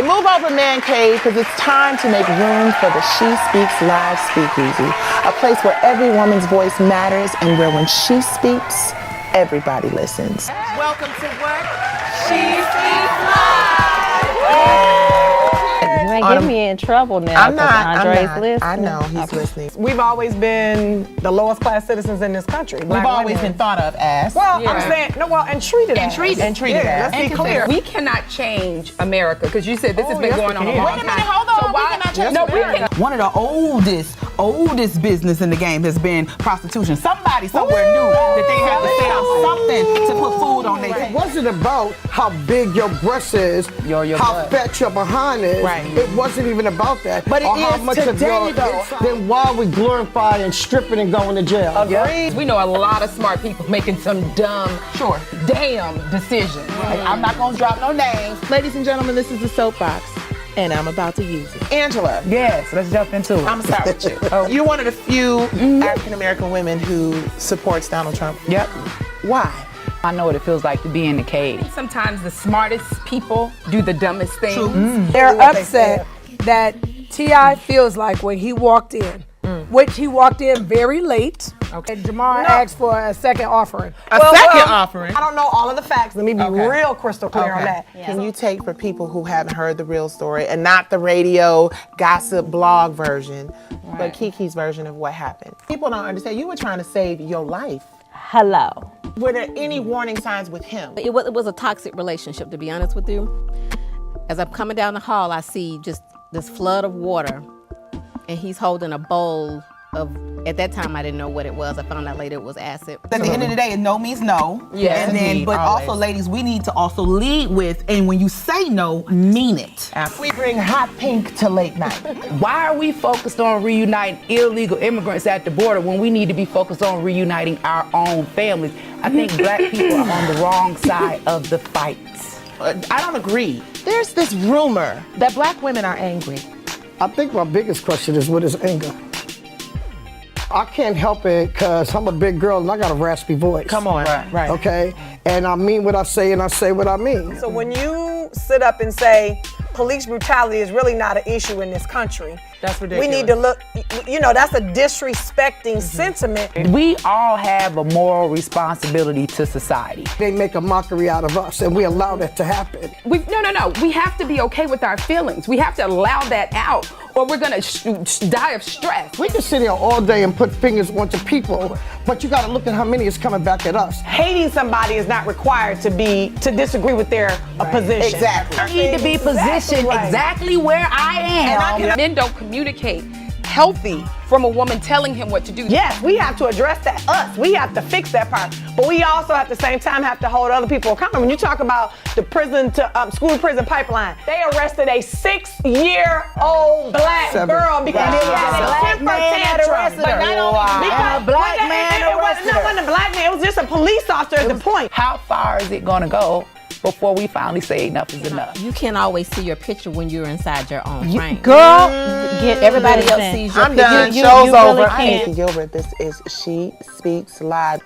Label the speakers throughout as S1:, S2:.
S1: Move over, man cave, because it's time to make room for the She Speaks Live Speakeasy, a place where every woman's voice matters and where when she speaks, everybody listens. Welcome to what? She Speaks Live!
S2: You ain't getting me in trouble now.
S1: I'm not.
S2: Andre's listening.
S1: I know he's listening.
S3: We've always been the lowest class citizens in this country.
S1: We've always been thought of as.
S3: Well, I'm saying, and treated as.
S1: And treated as.
S3: Let's be clear.
S4: We cannot change America because you said this has been going on a long time.
S1: Wait a minute, hold on.
S4: So why,
S1: we cannot change
S4: no,
S1: America.
S5: One of the oldest business in the game has been prostitution. Somebody somewhere knew that they had to sell something to put food on their
S6: It
S5: table.
S6: wasn't about how big your breast is, how fat your behind is.
S1: Right.
S6: It wasn't even about that.
S1: But it
S6: or how
S1: is
S6: much
S1: today,
S6: of your
S1: though.
S6: inside. Then why are we glorifying and stripping and going to jail?
S4: Agreed. We know a lot of smart people making some damn decisions.
S1: I'm not going to drop no names. Ladies and gentlemen, this is the soapbox, and I'm about to use it. Angela.
S5: Yes, let's jump into it.
S1: I'm going to start with you. You're one of the few African-American women who supports Donald Trump.
S5: Yep.
S1: Why?
S5: I know what it feels like to be in the cage.
S4: Sometimes the smartest people do the dumbest things.
S3: They're upset that T.I. feels like when he walked in, which he walked in very late, and Jamar asked for a second offering.
S1: Second offering?
S3: I don't know all of the facts. Let me be real crystal clear on that.
S1: Can you take for people who haven't heard the real story and not the radio gossip blog version, but Keke's version of what happened? People don't understand. You were trying to save your life.
S2: Hello.
S1: Were there any warning signs with him?
S7: It was a toxic relationship, to be honest with you. As I'm coming down the hall, I see just this flood of water, and he's holding a bowl of, at that time I didn't know what it was. I found out later it was acid.
S5: At the end of the day, no means no.
S1: Yes,
S5: and then,
S1: indeed,
S5: but
S1: always.
S5: also, ladies, we need to also lead with, and when you say no, mean it.
S1: We bring hot pink to late night.
S8: Why are we focused on reuniting illegal immigrants at the border when we need to be focused on reuniting our own families? I think black people are on the wrong side of the fight.
S1: I don't agree. There's this rumor that black women are angry.
S6: I think my biggest question is what is anger? I can't help it because I'm a big girl and I got a raspy voice.
S1: Come on. Right.
S6: Okay? And I mean what I say and I say what I mean.
S3: So when you sit up and say police brutality is really not an issue in this country,
S1: That's ridiculous.
S3: we need to look, that's a disrespecting sentiment.
S8: We all have a moral responsibility to society.
S6: They make a mockery out of us and we allow that to happen.
S4: No. We have to be okay with our feelings. We have to allow that out, or we're gonna die of stress.
S6: We can sit here all day and put fingers onto people, but you got to look at how many is coming back at us.
S3: Hating somebody is not required to disagree with their position.
S1: Exactly.
S8: I need to be positioned exactly where I am.
S4: Men don't communicate healthy from a woman telling him what to do.
S3: Yes, we have to address that. We have to fix that part. But we also at the same time have to hold other people accountable. When you talk about the prison to school to prison pipeline, they arrested a 6-year-old black girl because she had a temper tantrum. But not only because
S8: a black man
S3: it wasn't a black man, it was just a police officer at the point.
S8: How far is it gonna go before we finally say enough is enough?
S7: You can't always see your picture when you're inside your own frame.
S2: Girl,
S7: Everybody else sees your
S1: I'm
S7: picture.
S1: done.
S2: You
S1: Show's
S2: really
S1: over.
S2: can't.
S1: Keke Gilbert, this is She Speaks Live.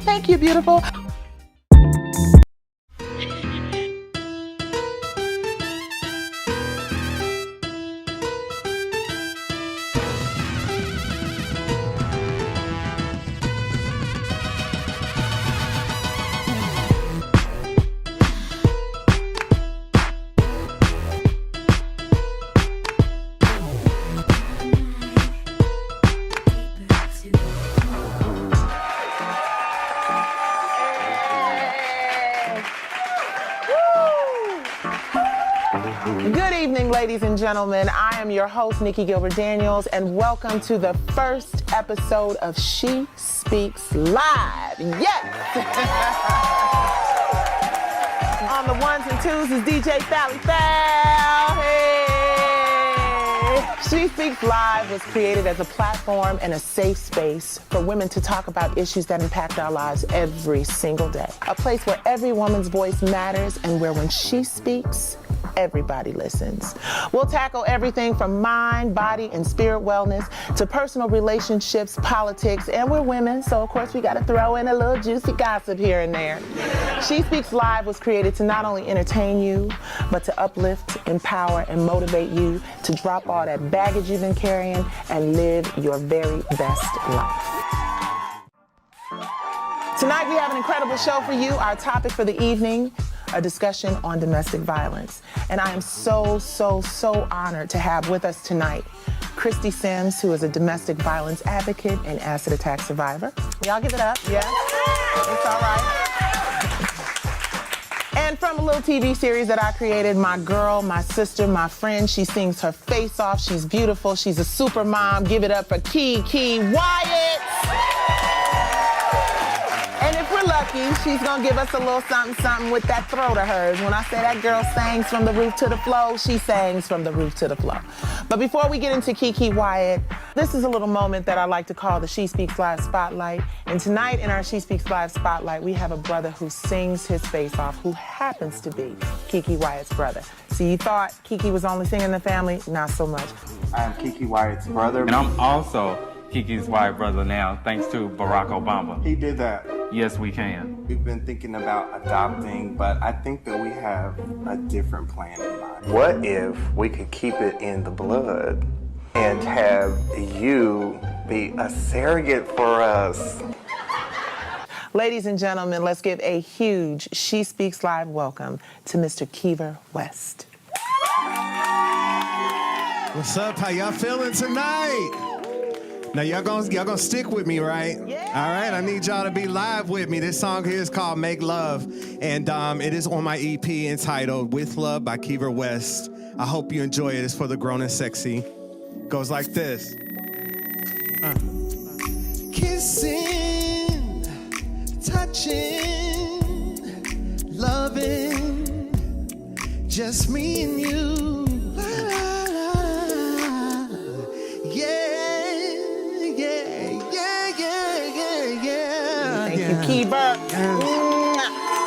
S1: Thank you, beautiful. Good evening, ladies and gentlemen. I am your host, Nikki Gilbert Daniels, and welcome to the first episode of She Speaks Live. Yes! On the ones and twos is DJ Fally Fowl. Hey! She Speaks Live was created as a platform and a safe space for women to talk about issues that impact our lives every single day. A place where every woman's voice matters and where when she speaks, everybody listens. We'll tackle everything from mind, body, and spirit wellness to personal relationships, politics, and we're women, so of course we gotta throw in a little juicy gossip here and there. She Speaks Live was created to not only entertain you, but to uplift, empower, and motivate you to drop all that baggage you've been carrying and live your very best life. Tonight we have an incredible show for you. Our topic for the evening, a discussion on domestic violence. And I am so honored to have with us tonight Christy Sims, who is a domestic violence advocate and acid attack survivor. Y'all give it up, yes? It's all right. And from a little TV series that I created, my girl, my sister, my friend, she sings her face off. She's beautiful. She's a super mom. Give it up for Keke Wyatt. And if we're lucky, she's gonna give us a little something with that throat of hers. When I say that girl sings from the roof to the floor, she sings from the roof to the floor. But before we get into Keke Wyatt, this is a little moment that I like to call the She Speaks Live Spotlight. And tonight in our She Speaks Live Spotlight, we have a brother who sings his face off, who happens to be Keke Wyatt's brother. So you thought Keke was only singing in the family? Not so much.
S9: I'm Keke Wyatt's brother.
S10: And I'm also Keke's Wyatt brother now, thanks to Barack Obama.
S9: He did that.
S10: Yes, we can.
S9: We've been thinking about adopting, but I think that we have a different plan in mind. What if we could keep it in the blood and have you be a surrogate for us?
S1: Ladies and gentlemen, let's give a huge She Speaks Live welcome to Mr. Kiever West.
S11: What's up? How y'all feeling tonight? Now y'all gonna stick with me, right?
S1: Yeah.
S11: All right, I need y'all to be live with me. This song here is called Make Love, and it is on my EP entitled With Love by Kiever West. I hope you enjoy it. It's for the grown and sexy. Goes like this. Kissing, touching, loving, just me and you.
S1: Thank you, Kiever.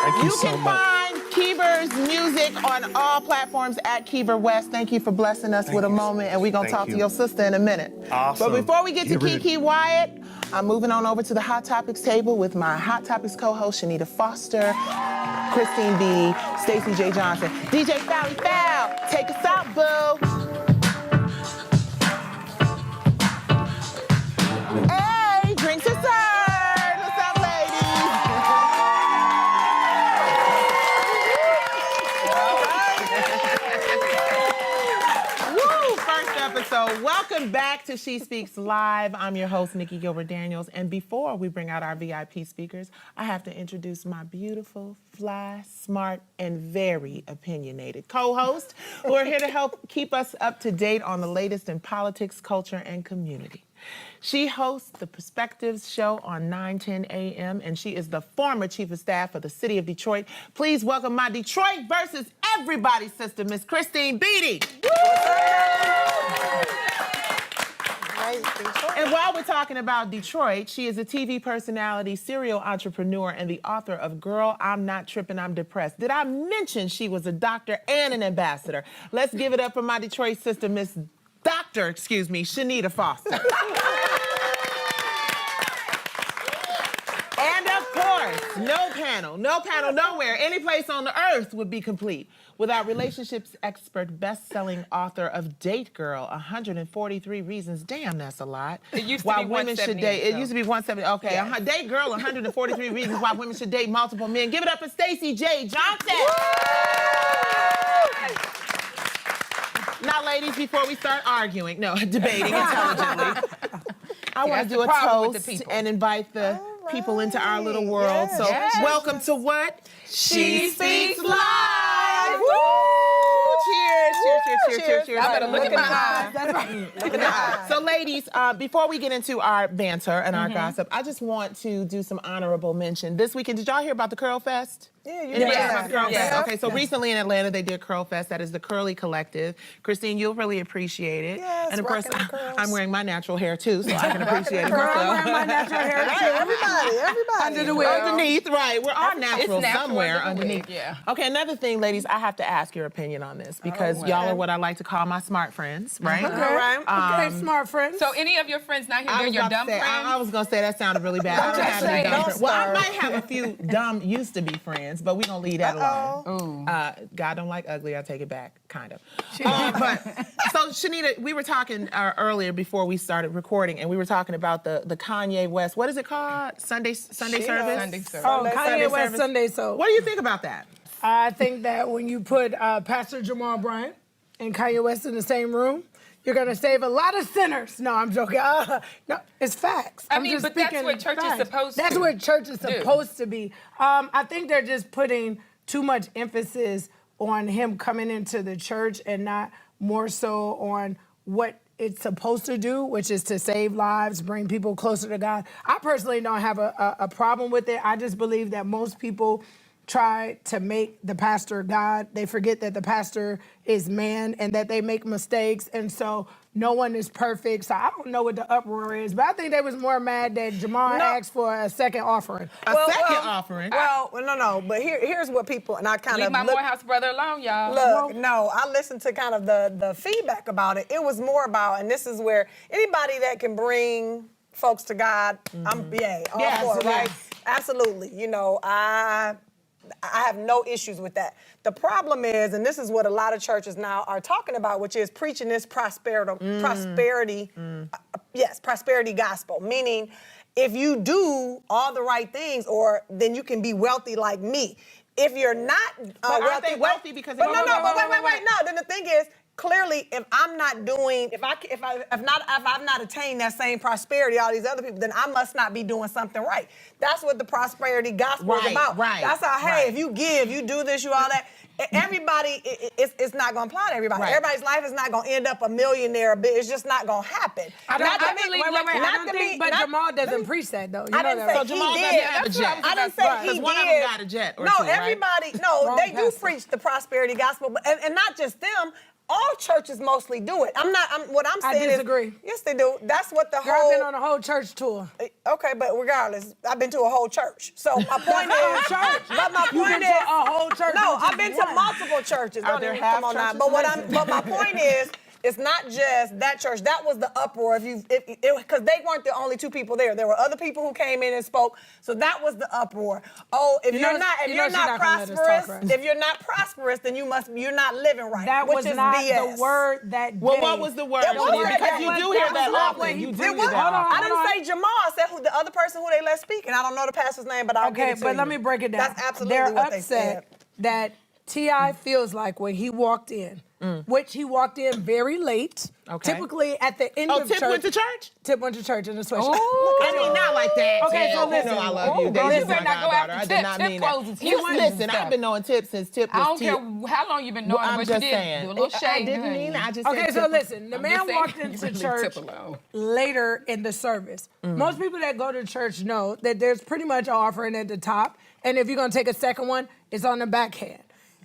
S11: Thank you so
S1: can
S11: much.
S1: find Kiever's music on all platforms at Kiever West. Thank you for blessing us with a moment, and we're going to talk to your sister in a minute.
S11: Awesome.
S1: But before we get to Keke Wyatt, I'm moving on over to the Hot Topics table with my Hot Topics co-host, Shanita Foster, Christine B., Stacey J. Johnson. DJ Fally Fowl, take us out, boo. Hey, drinks are served. What's up, ladies? Woo, first episode. Welcome back to She Speaks Live. I'm your host, Nikki Gilbert-Daniels. And before we bring out our VIP speakers, I have to introduce my beautiful, fly, smart, and very opinionated co-host who are here to help keep us up to date on the latest in politics, culture, and community. She hosts the Perspectives show on 9:10 a.m., and she is the former chief of staff of the city of Detroit. Please welcome my Detroit versus everybody sister, Miss Christine Beatty. And while we're talking about Detroit, she is a TV personality, serial entrepreneur, and the author of Girl, I'm Not Trippin', I'm Depressed. Did I mention she was a doctor and an ambassador? Let's give it up for my Detroit sister, Miss Shanita Foster. And of course, no panel nowhere, any place on the earth would be complete without relationships expert, best-selling author of Date Girl, 143 Reasons. Damn, that's a lot.
S4: It used to
S1: why
S4: be
S1: women should date. It used to be 170. Okay,
S4: Yeah.
S1: Date Girl, 143 Reasons Why Women Should Date Multiple Men. Give it up for Stacey J. Johnson. Now, ladies, before we start arguing, debating intelligently, I want to do a toast and invite the people into our little world. So, welcome to what? She Speaks Live! Woo! Cheers.
S4: I better look in my eyes.
S1: That's right. Look in the eyes. So, ladies, before we get into our banter and our gossip, I just want to do some honorable mention. This weekend, did y'all hear about the Curl Fest?
S3: Yeah, you
S1: Yeah,
S3: yeah.
S1: Curl Fest.
S3: Yeah.
S1: Okay, so recently in Atlanta they did Curl Fest. That is the Curly Collective. Christine, you'll really appreciate it.
S3: Yes,
S1: and of course,
S3: rocking the curls.
S1: I'm wearing my natural hair too, so I can appreciate it
S3: Girl,
S1: myself.
S3: I'm wearing my natural hair too. Everybody.
S4: Under the wheel.
S1: Underneath, right? We're all natural
S4: natural
S1: somewhere
S4: under the wig,
S1: underneath.
S4: yeah.
S1: Okay, another thing, ladies, I have to ask your opinion on this because y'all are what I like to call my smart friends, right?
S3: Okay, smart friends.
S4: So any of your friends not here,
S1: I
S4: they're
S1: was
S4: your
S1: about to
S4: dumb
S1: say,
S4: friends?
S1: I was gonna say that sounded really bad. I don't have any dumb friends. Well, I might have a few dumb used to be friends, but we're gonna leave that alone. God don't like ugly. I take it back, kind of. But so Shanita, we were talking earlier before we started recording, and we were talking about the Kanye West. What is it called? Sunday service.
S4: Sunday service.
S3: Oh, Kanye West Sunday so.
S1: What do you think about that?
S3: I think that when you put Pastor Jamal Bryant and Kanye West in the same room, you're gonna save a lot of sinners. No, I'm joking. No, it's facts.
S4: I mean, but that's what church is supposed to.
S3: That's what church is supposed to be. I think they're just putting too much emphasis on him coming into the church and not more so on what it's supposed to do, which is to save lives, bring people closer to God. I personally don't have a problem with it. I just believe that most people try to make the pastor God. They forget that the pastor is man and that they make mistakes. And so no one is perfect. So I don't know what the uproar is, but I think they was more mad that Jamal asked for a second offering.
S1: A second offering?
S3: Well, no. But here's what people, and I kind
S4: Leave
S3: of
S4: my Morehouse brother alone, y'all.
S3: Look, no, I listened to kind of the feedback about it. It was more about, and this is where anybody that can bring folks to God, I'm all for it, right? Absolutely. You know, I have no issues with that. The problem is, and this is what a lot of churches now are talking about, which is preaching this prosperity gospel. Meaning, if you do all the right things, then you can be wealthy like me. If you're not
S1: wealthy because
S3: wait. No, then the thing is, clearly, if I'm not doing, if I've not attained that same prosperity all these other people, then I must not be doing something right. That's what the prosperity gospel is about.
S1: Right.
S3: That's how, if you give, you do this, you all that. Everybody, it's not going to apply to everybody.
S1: Right.
S3: Everybody's life is not going to end up a millionaire. It's just not going to happen.
S4: But
S3: Jamal doesn't preach that though.
S1: I didn't say he did.
S3: I didn't say he did.
S1: One of them got a jet or two,
S3: everybody. No, they do preach the prosperity gospel, but and not just them. All churches mostly do it. What I'm saying is, I disagree. Yes, they do. That's what the whole. I've been on a whole church tour. Okay, but regardless, I've been to a whole church. So my point is, but my point is, a whole church. No, I've been to multiple churches.
S1: Are there half churches?
S3: But my point is. It's not just that church. That was the uproar. Because they weren't the only two people there. There were other people who came in and spoke. So that was the uproar. Oh, if you're not prosperous, then you're not living right. That was not BS. The word that.
S1: Well, what was the word? Because you do hear that often. You do hear that often.
S3: I didn't say Jamal. I said the other person who they let speak, and I don't know the pastor's name, but I'll get it to you. Okay, but let me break it down. That's absolutely what they said. They're upset that T.I. feels like when he walked in, which he walked in very late. Okay. Typically at the end of church.
S1: Tip went to church?
S3: Tip went to church in a sweatshirt.
S1: I mean, not like that.
S3: Okay, so listen.
S1: You know I love you.
S4: You better not go after Tip. Tip closes here.
S1: Listen, I've been knowing Tip since Tip was
S4: I don't care how long you've been knowing him, but you did do a little shade.
S1: I didn't mean it. I just said
S3: okay, so listen. The man walked into church later in the service. Most people that go to church know that there's pretty much an offering at the top. And if you're going to take a second one, it's on the backhand.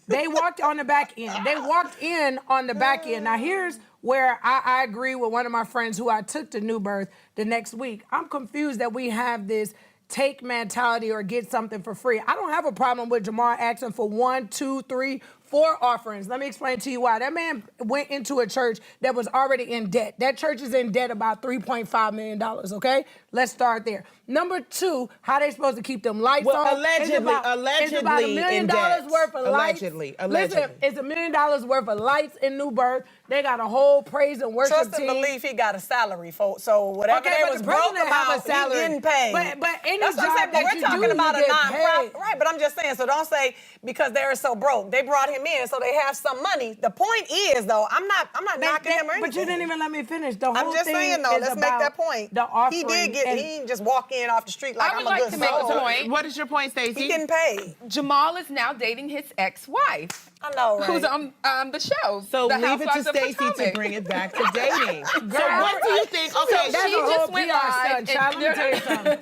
S3: They walked on the back end. They walked in on the back end. Now, here's where I agree with one of my friends who I took to New Birth the next week. I'm confused that we have this take mentality or get something for free. I don't have a problem with Jamal asking for 1, 2, 3, 4 offerings. Let me explain to you why. That man went into a church that was already in debt. That church is in debt about $3.5 million, okay? Let's start there. Number 2, how they supposed to keep them lights on?
S1: Allegedly
S3: it's about $1 million worth of lights.
S1: Allegedly.
S3: Listen, it's $1 million worth of lights in New Birth. They got a whole praise and worship team. Trust and believe he got a salary, folks. So whatever they was broke about, he getting paid. But any job that you do, you get paid. Right, but I'm just saying, so don't say because they're so broke. They brought him in, so they have some money. The point is, though, I'm not knocking him or anything. But you didn't even let me finish. The whole thing. I'm just saying, though, let's make that point. The offering. He didn't just walk in off the street like I'm a good soul.
S4: I would like to make a point.
S1: What is your point, Stacey?
S3: He getting paid.
S4: Jamal is now dating his ex-wife.
S3: I know, right?
S4: Who's on the show.
S1: So leave it to Stacey to bring it back to dating. So what do you think? Okay,
S3: that's
S4: she just went live.
S3: Let me tell you something.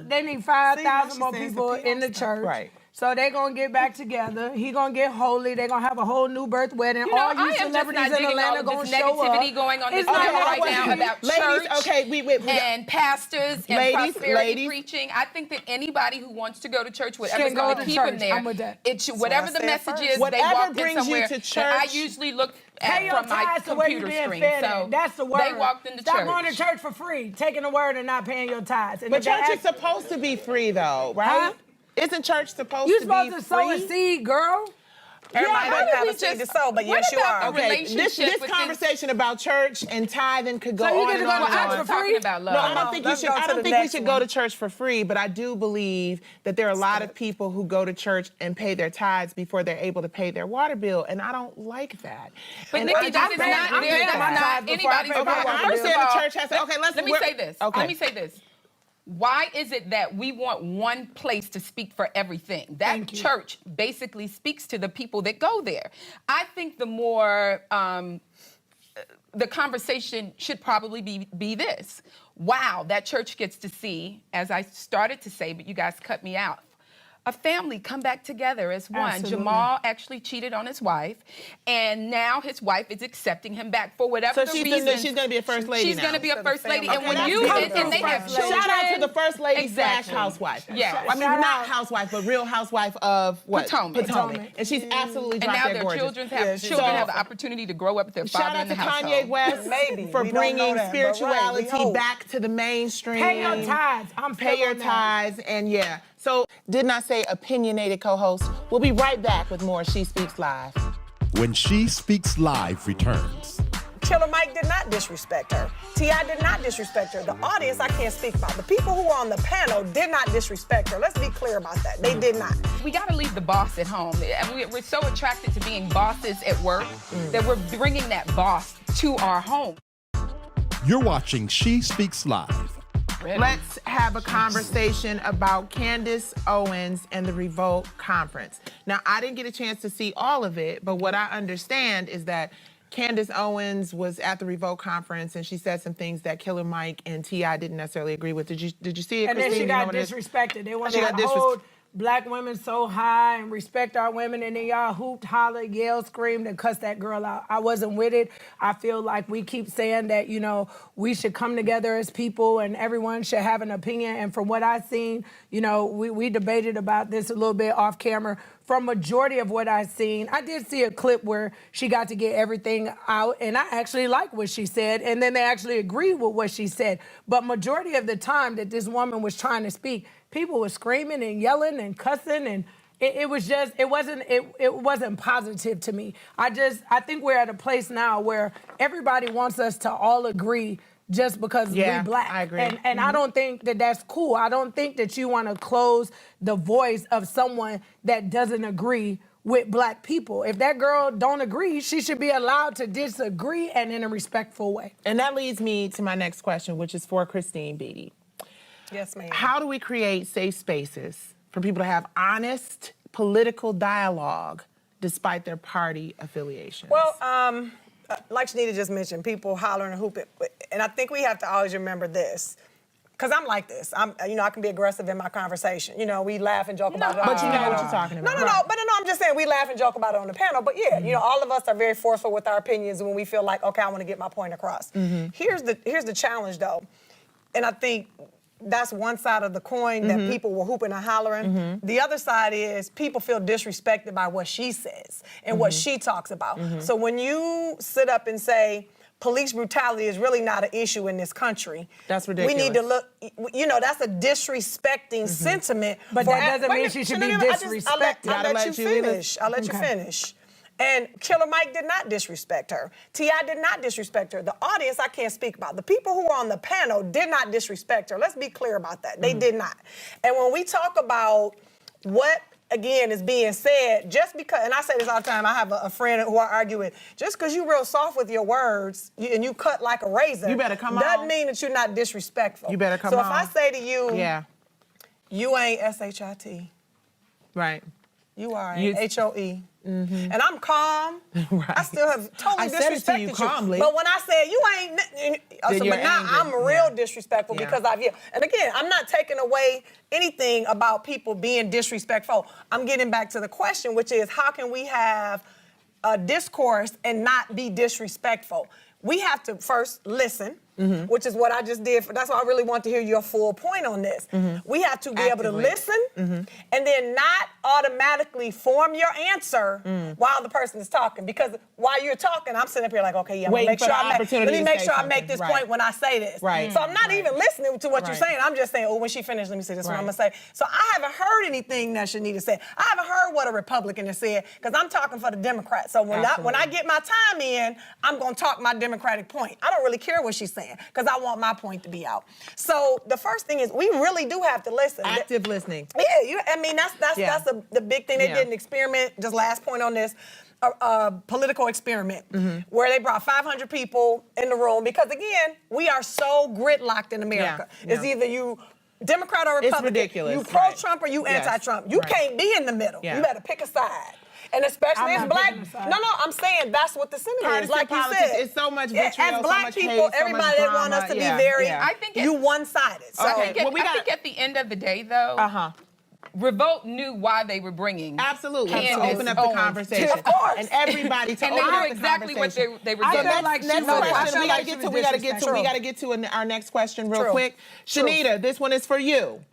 S3: They need 5,000 more people in the church.
S1: Right.
S12: So they're gonna get back together. He gonna get holy. They're gonna have a whole new birth wedding.
S4: You know,
S12: all you
S4: I am just
S12: celebrities
S4: not
S12: in
S4: digging all
S12: Atlanta
S4: of
S12: gonna
S4: this
S12: show
S4: negativity
S12: up.
S4: going on this
S12: It's not
S4: panel right
S12: negativity.
S4: now about
S1: Ladies,
S4: church
S1: okay, we
S4: and pastors and
S1: Ladies,
S4: prosperity preaching. I think that anybody who wants to go to church, whatever's
S12: Should go
S4: going
S12: to
S4: to keep
S12: church.
S4: them there,
S12: I'm with that.
S4: it should, whatever the message is,
S1: Whatever
S4: they walked in
S1: brings you
S4: somewhere
S1: to
S4: that
S1: church.
S4: I usually look
S12: Pay your
S4: at from my
S12: tithes to where you
S4: computer
S12: being
S4: screen.
S12: fed
S4: So
S12: at. That's the word.
S4: they walked into
S12: Stop
S4: church.
S12: going to church for free, taking the word and not paying your tithes. And
S1: But
S12: if they
S1: church is
S12: ask-
S1: supposed to be free, though, right?
S12: Huh?
S1: Isn't church supposed
S12: You
S1: to be
S12: supposed to sow a
S1: free?
S12: seed, girl.
S3: Everybody
S4: how
S3: doesn't
S4: did
S3: have
S4: we
S3: a seed to
S4: just-
S3: sow, but
S4: what
S3: yes, you
S4: about
S3: are.
S4: the
S1: Okay, this
S4: relationship with
S1: conversation about church and tithing could go
S12: So you
S1: on
S12: get to
S1: and
S12: go
S1: on
S12: to
S1: and
S12: church
S1: on.
S12: for
S4: I'm talking
S12: free?
S4: about love.
S1: No, I don't think you
S3: let's
S1: should.
S3: go
S1: I
S3: to
S1: don't
S3: the
S1: think we
S3: next
S1: should
S3: one.
S1: go to church for free. But I do believe that there are a lot of people who go to church and pay their tithes before they're able to pay their water bill, and I don't like that.
S4: But
S1: And
S4: Nikki,
S1: I
S4: that is
S1: just-
S4: not,
S12: I'm
S4: there,
S12: paying
S4: that's
S12: my
S4: not
S12: tithes before I
S4: anybody's
S12: pay my
S4: problem.
S12: water
S1: I understand
S12: bill.
S1: the church has to. Okay,
S4: Let me say this.
S1: Okay.
S4: Let me say this. Why is it that we want one place to speak for everything? That church basically speaks to the people that go there. I think the more the conversation should probably be this. Wow, that church gets to see, as I started to say, but you guys cut me out, a family come back together as one.
S12: Absolutely.
S4: Jamal actually cheated on his wife, and now his wife is accepting him back for whatever
S1: So
S4: the
S1: she's
S4: reason.
S1: she's going to be a first lady
S4: She's
S1: now.
S4: going to be a first lady, and
S1: Okay,
S4: when
S1: that's
S4: you
S1: beautiful.
S4: and they have children.
S1: Shout out to the first lady
S4: Exactly.
S1: slash housewife.
S4: Yeah.
S1: I mean,
S12: Shout
S1: not
S12: out.
S1: housewife, but real housewife of what?
S4: Potomac.
S1: And she's absolutely
S4: And
S1: drop
S4: now
S1: dead
S4: their
S1: gorgeous.
S4: children have the opportunity to grow up with their
S1: Shout
S4: father
S1: out
S4: in
S1: to
S4: the household.
S1: Kanye West
S3: Maybe.
S1: for
S3: We don't know
S1: bringing
S3: that, but right, we
S1: spirituality
S3: hope.
S1: back to the mainstream.
S12: Pay your tithes. I'm
S1: Pay your
S12: still on that.
S1: tithes, and yeah. So, did not say opinionated co-host. We'll be right back with more She Speaks Live.
S13: When She Speaks Live returns.
S3: Killer Mike did not disrespect her. T.I. did not disrespect her. The audience, I can't speak about. The people who were on the panel did not disrespect her. Let's be clear about that. They did not.
S4: We got to leave the boss at home. We're so attracted to being bosses at work that we're bringing that boss to our home.
S13: You're watching She Speaks Live.
S1: Let's have a conversation about Candace Owens and the Revolt Conference. Now, I didn't get a chance to see all of it, but what I understand is that Candace Owens was at the Revolt Conference and she said some things that Killer Mike and T.I. didn't necessarily agree with. Did you see it,
S12: And then
S1: Christine?
S12: she
S1: You
S12: got
S1: know what it is?
S12: disrespected. They want
S1: She
S12: to
S1: got
S12: hold black women so high and respect our women, and then y'all hooped, hollered, yelled, screamed, and cussed that girl out. I wasn't with it. I feel like we keep saying that, you know, we should come together as people and everyone should have an opinion. And from what I've seen, you know, we debated about this a little bit off camera. From majority of what I've seen, I did see a clip where she got to get everything out, and I actually like what she said, and then they actually agreed with what she said. But majority of the time that this woman was trying to speak, people were screaming and yelling and cussing, and it wasn't positive to me. I think we're at a place now where everybody wants us to all agree just because we black.
S1: I agree.
S12: And I don't think that that's cool. I don't think that you want to close the voice of someone that doesn't agree with black people. If that girl don't agree, she should be allowed to disagree and in a respectful way.
S1: And that leads me to my next question, which is for Christine Beatty.
S3: Yes, ma'am.
S1: How do we create safe spaces for people to have honest political dialogue despite their party affiliations?
S3: Well, like Shanita just mentioned, people hollering and hooping. And I think we have to always remember this. Because I'm like this. I can be aggressive in my conversation. You know, we laugh and joke about it on
S1: but
S3: the
S1: you know
S3: panel.
S1: what you're talking about.
S3: No, I'm just saying we laugh and joke about it on the panel. But yeah, you know, all of us are very forceful with our opinions when we feel like, okay, I want to get my point across. Here's the challenge, though. And I think that's one side of the coin that people were hooping and hollering. The other side is people feel disrespected by what she says and what she talks about. So when you sit up and say, police brutality is really not an issue in this country.
S1: That's ridiculous.
S3: We need to look, you know, that's a disrespecting sentiment.
S12: But that doesn't mean she should be disrespected.
S3: I'll let you finish. I'll let you finish. And Killer Mike did not disrespect her. T.I. did not disrespect her. The audience, I can't speak about. The people who were on the panel did not disrespect her. Let's be clear about that. They did not. And when we talk about what, again, is being said, just because, and I say this all the time, I have a friend who I argue with, just because you're real soft with your words and you cut like a razor,
S1: you better come
S3: doesn't
S1: on.
S3: mean that you're not disrespectful.
S1: You better come
S3: so
S1: on.
S3: So if I say to you,
S1: yeah,
S3: you ain't SHIT.
S1: Right.
S3: You are
S1: You-
S3: HOE. And I'm calm. I still have totally
S1: I said it to you
S3: disrespected
S1: calmly.
S3: But when I said you ain't, but
S1: you're
S3: now
S1: angry.
S3: I'm real disrespectful because I've yelled. And again, I'm not taking away anything about people being disrespectful. I'm getting back to the question, which is how can we have a discourse and not be disrespectful? We have to first listen, which is what I just did. That's why I really want to hear your full point on this. We have to be able to listen and then not automatically form your answer while the person is talking. Because while you're talking, I'm sitting up here like, okay, I'm gonna make sure I make this point when I say this. So I'm not even listening to what you're saying. I'm just saying, oh, when she finished, let me say this what I'm gonna say. So I haven't heard anything that Shanita said. I haven't heard what a Republican has said because I'm talking for the Democrats. So when I get my time in, I'm gonna talk my Democratic point. I don't really care what she's saying because I want my point to be out. So the first thing is we really do have to listen.
S1: Active listening.
S3: Yeah, I mean that's the big thing. They did an experiment. Just last point on this. A political experiment where they brought 500 people in the room because again we are so gridlocked in America. It's either you Democrat or Republican.
S1: It's ridiculous.
S3: You pro-Trump or you anti-Trump. You can't be in the middle. You better pick a side. And especially as black, no, I'm saying that's what the sentiment is. Like you said,
S1: it's so much vitriol,
S3: as black people, everybody they want us to be very,
S4: I think
S3: you one-sided. So
S4: I think at the end of the day, though, Revolt knew why they were bringing.
S1: Absolutely.
S4: Candace
S1: To open up the conversation.
S3: Of course.
S1: And everybody to
S4: and
S1: open
S4: they
S1: up
S4: knew
S1: the
S4: exactly what
S1: conversation.
S4: they were doing.
S1: Next question. We got to get to our next question real quick. Shanita, this one is for you.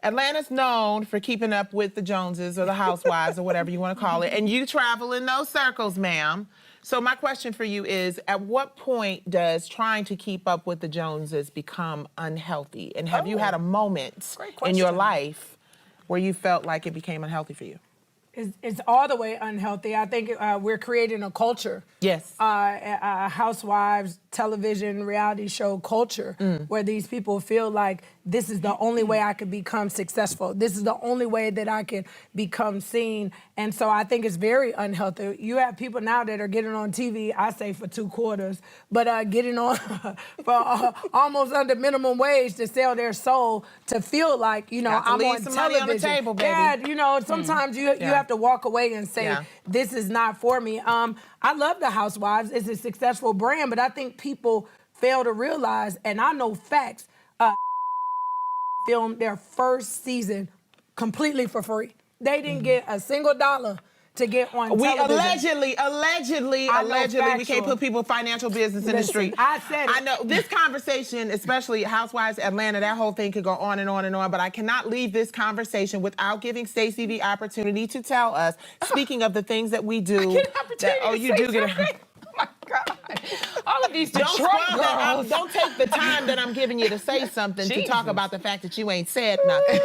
S1: Atlanta's known for keeping up with the Joneses or the housewives or whatever you want to call it. And you travel in those circles, ma'am. So my question for you is, at what point does trying to keep up with the Joneses become unhealthy? And have you had a moment in your life where you felt like it became unhealthy for you?
S12: It's all the way unhealthy. I think we're creating a culture.
S1: Yes.
S12: A housewives, television, reality show culture where these people feel like this is the only way I could become successful. This is the only way that I can become seen. And so I think it's very unhealthy. You have people now that are getting on TV, I say for 2 quarters, but getting on for almost under minimum wage to sell their soul to feel like, you know, I'm on
S1: some
S12: television.
S1: money on the table, baby.
S12: Yeah, you know, sometimes you have to walk away and say, this is not for me. I love the Housewives. It's a successful brand, but I think people fail to realize, and I know facts, filmed their first season completely for free. They didn't get a single dollar to get on television.
S1: Allegedly, we can't put people in financial business in the street.
S12: I said it.
S1: I know this conversation, especially Housewives Atlanta, that whole thing could go on and on and on, but I cannot leave this conversation without giving Stacey the opportunity to tell us, speaking of the things that we do.
S4: I get an opportunity to say something. Oh my God. All of these Detroit girls.
S1: Don't take the time that I'm giving you to say something to talk about the fact that you ain't said nothing.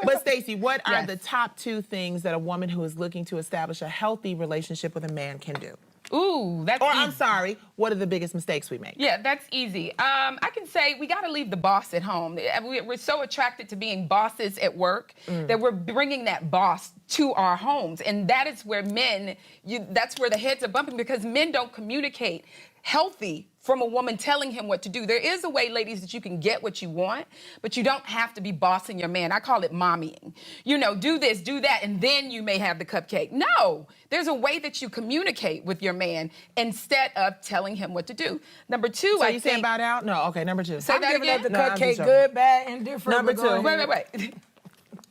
S1: But Stacey, what are the top 2 things that a woman who is looking to establish a healthy relationship with a man can do?
S4: Ooh, that's easy.
S1: I'm sorry, what are the biggest mistakes we make?
S4: Yeah, that's easy. I can say we got to leave the boss at home. We're so attracted to being bosses at work that we're bringing that boss to our homes. And that is where that's where the heads are bumping because men don't communicate healthy from a woman telling him what to do. There is a way, ladies, that you can get what you want, but you don't have to be bossing your man. I call it mommying. You know, do this, do that, and then you may have the cupcake. No, there's a way that you communicate with your man instead of telling him what to do. Number 2,
S1: so you saying bow out? No, okay, number 2.
S12: I'm giving up the cupcake, good, bad, indifferent.
S1: Number 2.
S4: Wait.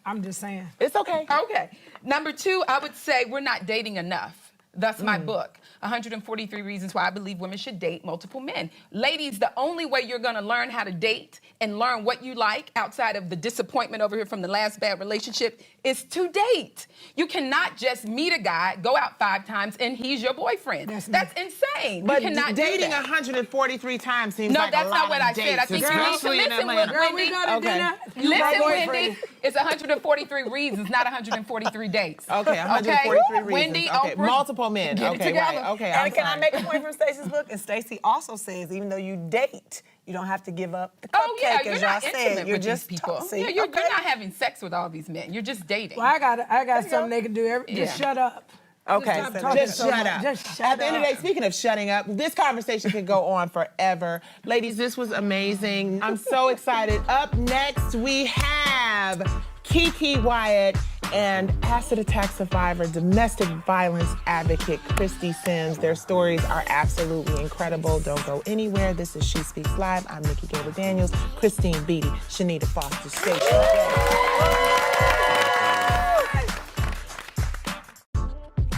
S12: I'm just saying.
S1: It's okay.
S4: Okay. Number 2, I would say we're not dating enough. Thus my book, 143 Reasons Why I Believe Women Should Date Multiple Men. Ladies, the only way you're gonna learn how to date and learn what you like outside of the disappointment over here from the last bad relationship is to date. You cannot just meet a guy, go out 5 times, and he's your boyfriend. That's insane.
S1: But
S4: you cannot
S1: dating
S4: do that.
S1: 143 times seems
S4: no,
S1: like
S4: that's
S1: a lot
S4: not what I
S1: of
S4: said. I think you need to listen, Wendy. Listen, Wendy. It's 143 reasons, not 143 dates.
S1: Okay, 143 reasons.
S4: Wendy,
S1: okay.
S4: Oprah,
S1: multiple men.
S4: Get it
S1: okay,
S4: together.
S1: right. Okay,
S3: and can I make a point from Stacey's book? And Stacey also says, even though you date, you don't have to give up the cupcake,
S4: you're
S3: as
S4: not
S3: y'all
S4: intimate
S3: said. You're
S4: with
S3: just
S4: these people.
S3: See,
S4: you're not having sex with all these men. You're just dating.
S12: Well, I got something they can do. Just shut up.
S1: Okay, just shut up.
S12: Just shut
S1: At the end of the day, speaking of shutting up, this conversation could go on forever. Ladies, this was amazing. I'm so excited. Up next, we have Keke, Wyatt, and acid attack survivor, domestic violence advocate, Christy Sims. Their stories are absolutely incredible. Don't go anywhere. This is She Speaks Live. I'm Nikki Gilbert-Daniels, Christine Beatty, Shanita Foster Station.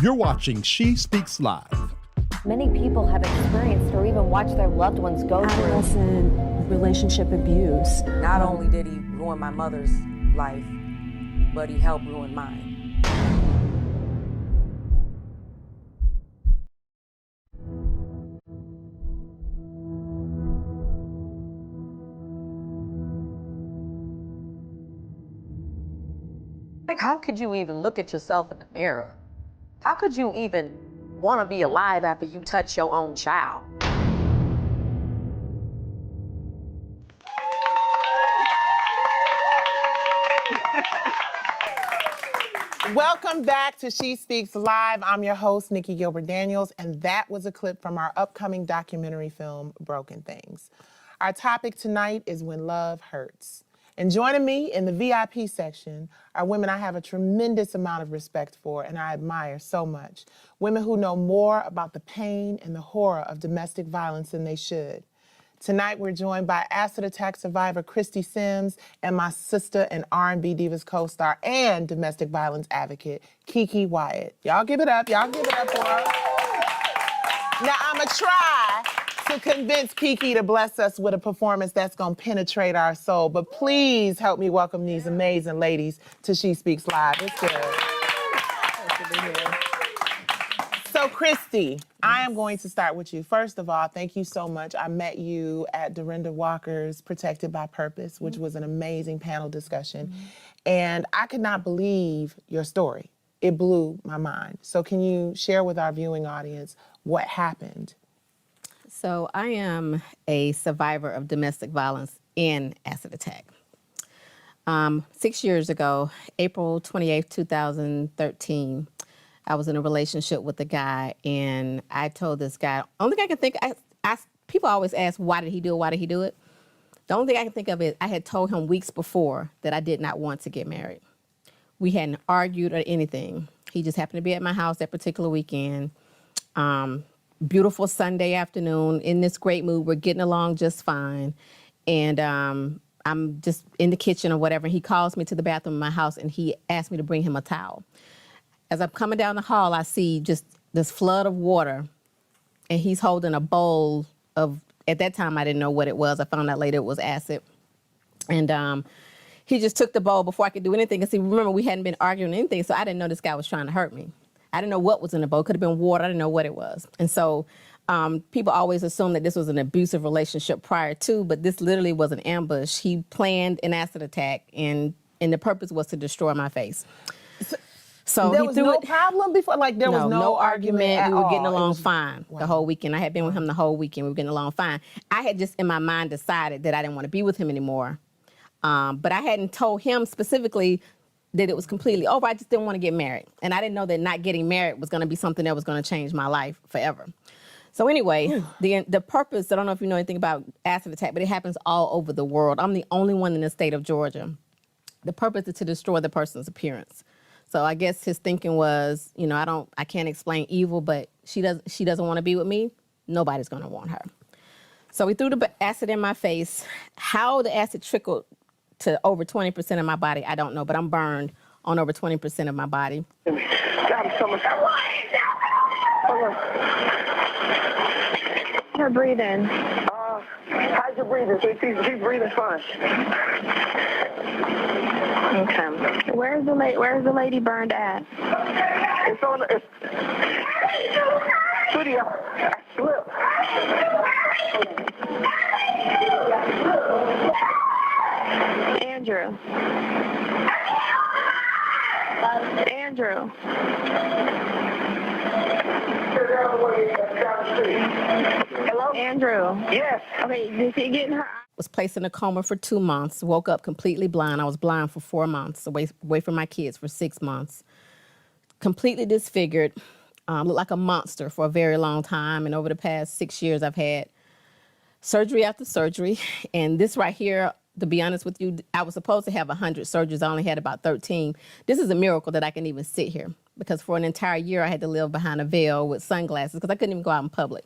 S13: You're watching She Speaks Live.
S14: Many people have experienced or even watched their loved ones go through
S15: adolescent relationship abuse.
S16: Not only did he ruin my mother's life, but he helped ruin mine.
S17: Like, how could you even look at yourself in the mirror? How could you even want to be alive after you touch your own child?
S1: Welcome back to She Speaks Live. I'm your host, Nikki Gilbert-Daniels, and that was a clip from our upcoming documentary film, Broken Things. Our topic tonight is When Love Hurts. And joining me in the VIP section are women I have a tremendous amount of respect for and I admire so much. Women who know more about the pain and the horror of domestic violence than they should. Tonight, we're joined by acid attack survivor Christy Sims and my sister and R&B Divas co-star and domestic violence advocate, Keke Wyatt. Y'all give it up. Y'all give it up for her. Now, I'm going to try to convince Keke to bless us with a performance that's going to penetrate our soul. But please help me welcome these amazing ladies to She Speaks Live. It's good. So, Christy, I am going to start with you. First of all, thank you so much. I met you at Dorinda Walker's Protected by Purpose, which was an amazing panel discussion. And I could not believe your story. It blew my mind. So can you share with our viewing audience what happened?
S7: So I am a survivor of domestic violence and acid attack. 6 years ago, April 28th, 2013, I was in a relationship with a guy, and I told this guy, only thing I can think, people always ask, why did he do it, why did he do it? The only thing I can think of is I had told him weeks before that I did not want to get married. We hadn't argued or anything. He just happened to be at my house that particular weekend. Beautiful Sunday afternoon, in this great mood, we're getting along just fine. And I'm just in the kitchen or whatever, and he calls me to the bathroom in my house, and he asked me to bring him a towel. As I'm coming down the hall, I see just this flood of water, and he's holding a bowl of, at that time, I didn't know what it was. I found out later it was acid. And he just took the bowl before I could do anything. And see, remember, we hadn't been arguing or anything, so I didn't know this guy was trying to hurt me. I didn't know what was in the bowl. It could have been water. I didn't know what it was. And so people always assume that this was an abusive relationship prior to, but this literally was an ambush. He planned an acid attack, and the purpose was to destroy my face. So
S1: there
S7: he
S1: was
S7: threw
S1: no
S7: it.
S1: problem before? Like there was no argument at
S7: We were
S1: all?
S7: getting along
S1: was,
S7: fine the whole weekend. I had been with him the whole weekend. We were getting along fine. I had just in my mind decided that I didn't want to be with him anymore. But I hadn't told him specifically that it was completely over. I just didn't want to get married. And I didn't know that not getting married was going to be something that was going to change my life forever. So anyway, the purpose, I don't know if you know anything about acid attack, but it happens all over the world. I'm the only one in the state of Georgia. The purpose is to destroy the person's appearance. So I guess his thinking was, you know, I can't explain evil, but she doesn't want to be with me. Nobody's going to want her. So he threw the acid in my face. How the acid trickled to over 20% of my body, I don't know, but I'm burned on over 20% of my body.
S18: God, so much. Her breathing. How's your breathing? She's breathing fine. Okay. Where's the lady burned at? It's on the studio. I slipped. Andrew. Hello? Andrew. Yes. Okay, did she get in her?
S7: Was placed in a coma for 2 months, woke up completely blind. I was blind for 4 months, away from my kids for 6 months. Completely disfigured, looked like a monster for a very long time. And over the past 6 years, I've had surgery after surgery. And this right here, To be honest with you, I was supposed to have 100 surgeries. I only had about 13. This is a miracle that I can even sit here because for an entire year I had to live behind a veil with sunglasses because I couldn't even go out in public.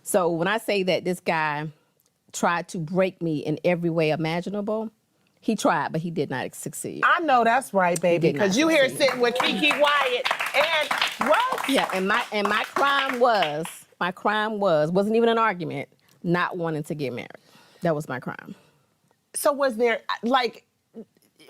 S7: So when I say that this guy tried to break me in every way imaginable, he tried, but he did not succeed.
S1: I know that's right, baby, because you here sitting with Keke Wyatt and what?
S7: Yeah, and my crime wasn't even an argument, not wanting to get married. That was my crime.
S1: So was there,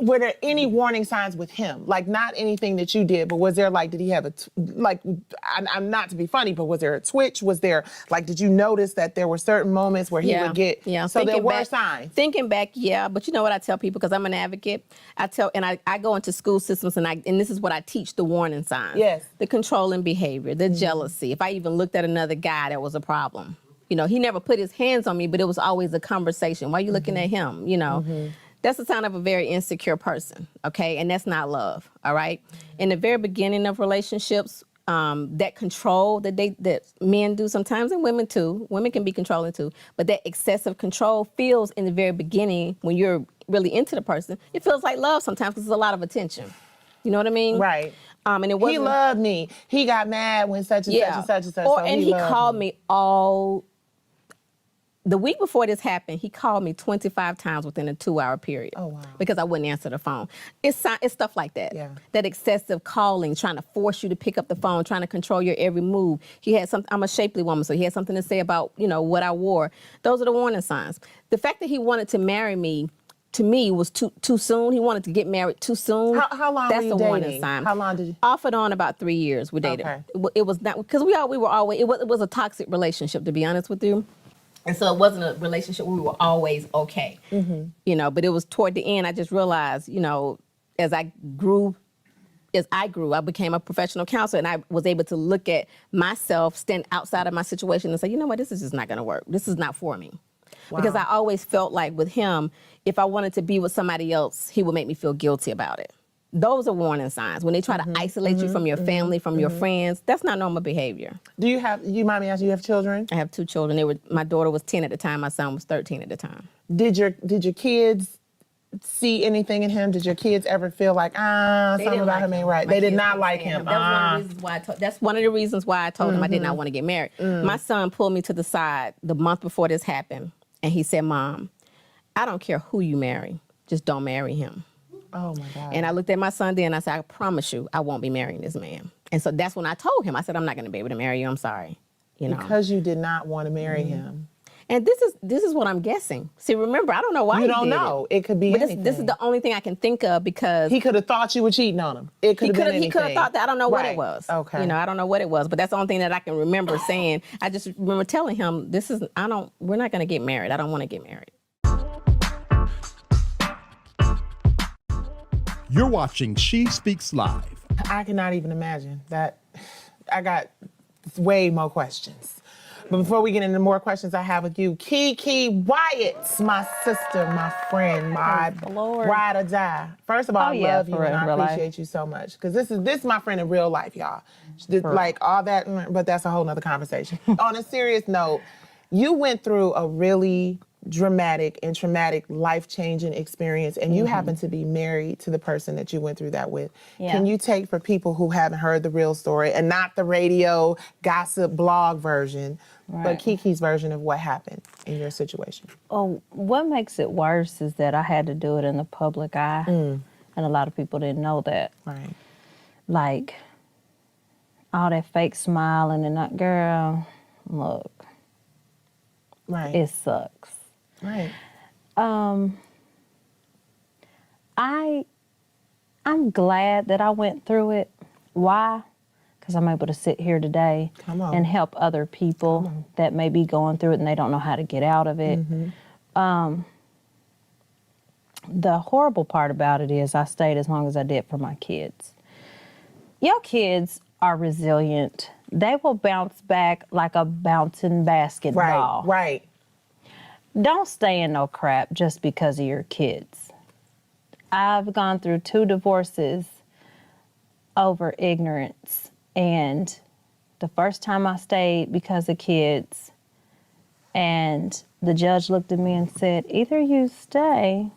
S1: were there any warning signs with him? Like, not anything that you did, but was there, did he have I'm not to be funny, but was there a twitch? Was there, did you notice that there were certain moments where he would get, so there were signs?
S7: Thinking back, yeah, but you know what I tell people, because I'm an advocate, I go into school systems and this is what I teach, the warning signs.
S1: Yes.
S7: The controlling behavior, the jealousy. If I even looked at another guy, that was a problem. You know, he never put his hands on me, but it was always a conversation. Why are you looking at him, you know? That's a sign of a very insecure person, okay? And that's not love, all right? In the very beginning of relationships, that control that men do sometimes, and women too, women can be controlling too, but that excessive control feels in the very beginning when you're really into the person, it feels like love sometimes because there's a lot of attention. You know what I mean?
S1: Right.
S7: And it wasn't,
S1: he loved me. He got mad when such and such and such and such.
S7: And he called me the week before this happened, he called me 25 times within a 2-hour period. Oh, wow. Because I wouldn't answer the phone. It's stuff like that. Yeah. That excessive calling, trying to force you to pick up the phone, trying to control your every move. He had I'm a shapely woman, so he had something to say about, what I wore. Those are the warning signs. The fact that he wanted to marry me, to me, was too soon. He wanted to get married too soon.
S1: How long
S7: That's
S1: were you
S7: a
S1: dating?
S7: warning sign.
S1: How long did you?
S7: Off and on about 3 years we dated.
S1: Okay.
S7: It was not, because we were always, it was a toxic relationship, to be honest with you. And so it wasn't a relationship where we were always okay, but it was toward the end, I just realized, as I grew, I became a professional counselor, and I was able to look at myself, stand outside of my situation and say, you know what, this is just not gonna work. This is not for me. Wow. Because I always felt like with him, if I wanted to be with somebody else, he would make me feel guilty about it. Those are warning signs. When they try to isolate you from your family, from your friends, that's not normal behavior.
S1: You mind me asking, you have children?
S7: I have 2 children. My daughter was 10 at the time, my son was 13 at the time.
S1: Did your kids see anything in him? Did your kids ever feel like, something about him ain't right? They did not like him.
S7: That's one of the reasons why I told him I did not want to get married. My son pulled me to the side the month before this happened, and he said, Mom, I don't care who you marry, just don't marry him.
S1: Oh my God.
S7: And I looked at my son then and I said, I promise you, I won't be marrying this man. And so that's when I told him, I said, I'm not gonna be able to marry you, I'm sorry.
S1: Because you did not want to marry him.
S7: And this is what I'm guessing. See, remember, I don't know why
S1: you don't know. It could be anything.
S7: This is the only thing I can think of because
S1: he could have thought you were cheating on him. It could have been anything.
S7: He could have thought that. I don't know what it was.
S1: Okay.
S7: I don't know what it was, but that's the only thing that I can remember saying. I just remember telling him, we're not gonna get married. I don't want to get married.
S13: You're watching She Speaks Live.
S1: I cannot even imagine that. I got way more questions. But before we get into more questions I have with you, Keke Wyatt, my sister, my friend, my ride or die. First of all, I love you and I appreciate you so much. Because this is my friend in real life, y'all. Like all that, but that's a whole nother conversation. On a serious note, you went through a really dramatic and traumatic, life-changing experience, and you happen to be married to the person that you went through that with. Yeah. Can you take, for people who haven't heard the real story, and not the radio, gossip, blog version, but Keke's version of what happened in your situation?
S2: Oh, what makes it worse is that I had to do it in the public eye, and a lot of people didn't know that.
S1: Right.
S2: Like, all that fake smiling and that, girl, look.
S1: Right.
S2: It sucks.
S1: Right.
S2: I'm glad that I went through it. Why? Because I'm able to sit here today and help other people that may be going through it and they don't know how to get out of it. The horrible part about it is I stayed as long as I did for my kids. Your kids are resilient. They will bounce back like a bouncing basketball.
S1: Right.
S2: Don't stay in no crap just because of your kids. I've gone through 2 divorces over ignorance. And the first time I stayed because of kids, And the judge looked at me and said, either you stay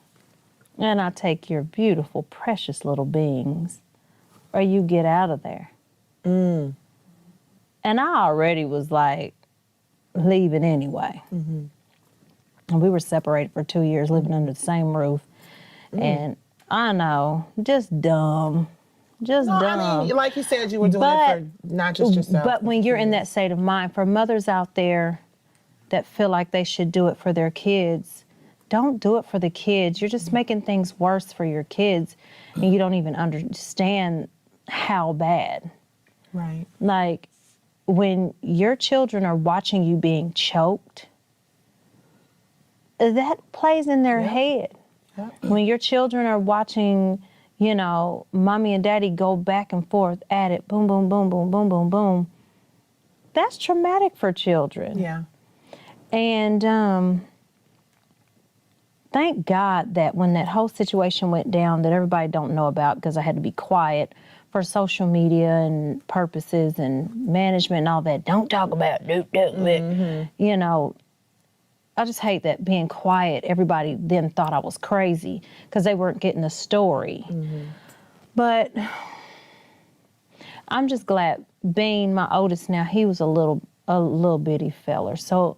S2: and I take your beautiful, precious little beings, or you get out of there. And I already was like leaving anyway. And we were separated for 2 years, living under the same roof. And I know, just dumb. Just dumb.
S1: I mean, like you said, you were doing it for not just yourself.
S2: But when you're in that state of mind, for mothers out there that feel like they should do it for their kids, don't do it for the kids. You're just making things worse for your kids, and you don't even understand how bad.
S1: Right.
S2: Like, when your children are watching you being choked, that plays in their head. When your children are watching, you know, mommy and daddy go back and forth at it, boom, boom, boom, boom, boom, boom, boom, that's traumatic for children.
S1: Yeah.
S2: And thank God that when that whole situation went down that everybody don't know about, because I had to be quiet for social media and purposes and management and all that. Don't talk about it. You know, I just hate that being quiet, everybody then thought I was crazy because they weren't getting the story. But I'm just glad, Bean, my oldest now, he was a little bitty feller. So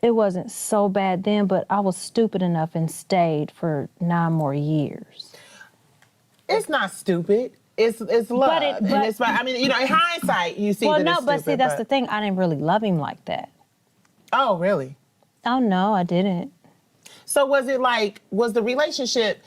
S2: it wasn't so bad then, but I was stupid enough and stayed for 9 more years.
S1: It's not stupid. It's love. And it's, I mean, you know, in hindsight, you see that it's stupid.
S2: But see, that's the thing. I didn't really love him like that.
S1: Oh, really?
S2: Oh, no, I didn't.
S1: So was it like, was the relationship,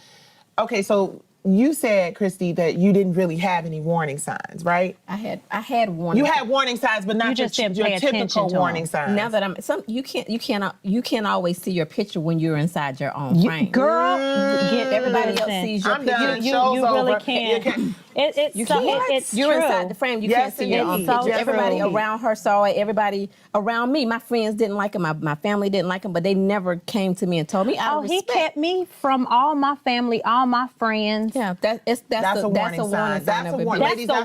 S1: okay, so you said, Christy, that you didn't really have any warning signs, right?
S7: I had warning.
S1: You had warning signs, but not your typical warning signs.
S7: Now that you can't always see your picture when you're inside your own frame.
S2: Girl,
S7: everybody else sees your picture.
S2: You really can't. It's
S7: you're
S2: true.
S7: inside the frame. You can't see your own picture. Everybody around her saw it. Everybody around me, my friends didn't like him. My family didn't like him, but they never came to me and told me.
S2: He kept me from all my family, all my friends.
S7: Yeah, that's a warning sign.
S1: That's
S2: the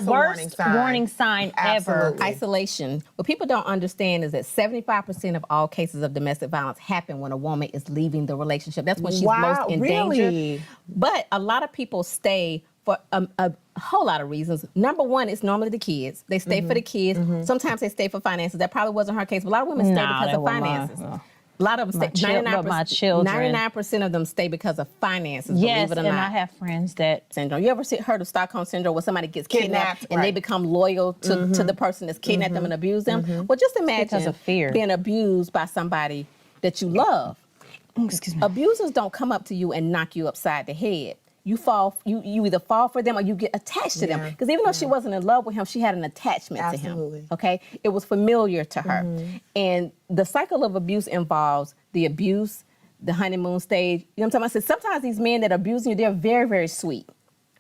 S2: worst warning sign ever.
S7: Isolation. What people don't understand is that 75% of all cases of domestic violence happen when a woman is leaving the relationship. That's when she's most in danger. But a lot of people stay for a whole lot of reasons. Number one, it's normally the kids. They stay for the kids. Sometimes they stay for finances. That probably wasn't her case, but a lot of women stay because of finances. A lot of them stay. 99% of them stay because of finances.
S2: Yes,
S7: believe it or
S2: and
S7: not.
S2: I have friends that
S7: syndrome. You ever heard of Stockholm syndrome, where somebody gets kidnapped and they become loyal to the person that's kidnapped them and abused them? Well, just imagine
S2: because of fear.
S7: Being abused by somebody that you love.
S2: Excuse me.
S7: Abusers don't come up to you and knock you upside the head. You either fall for them or you get attached to them. Because even though she wasn't in love with him, she had an attachment to him. Okay? It was familiar to her. And the cycle of abuse involves the abuse, the honeymoon stage. You know what I'm talking about? So sometimes these men that are abusing you, they're very, very sweet.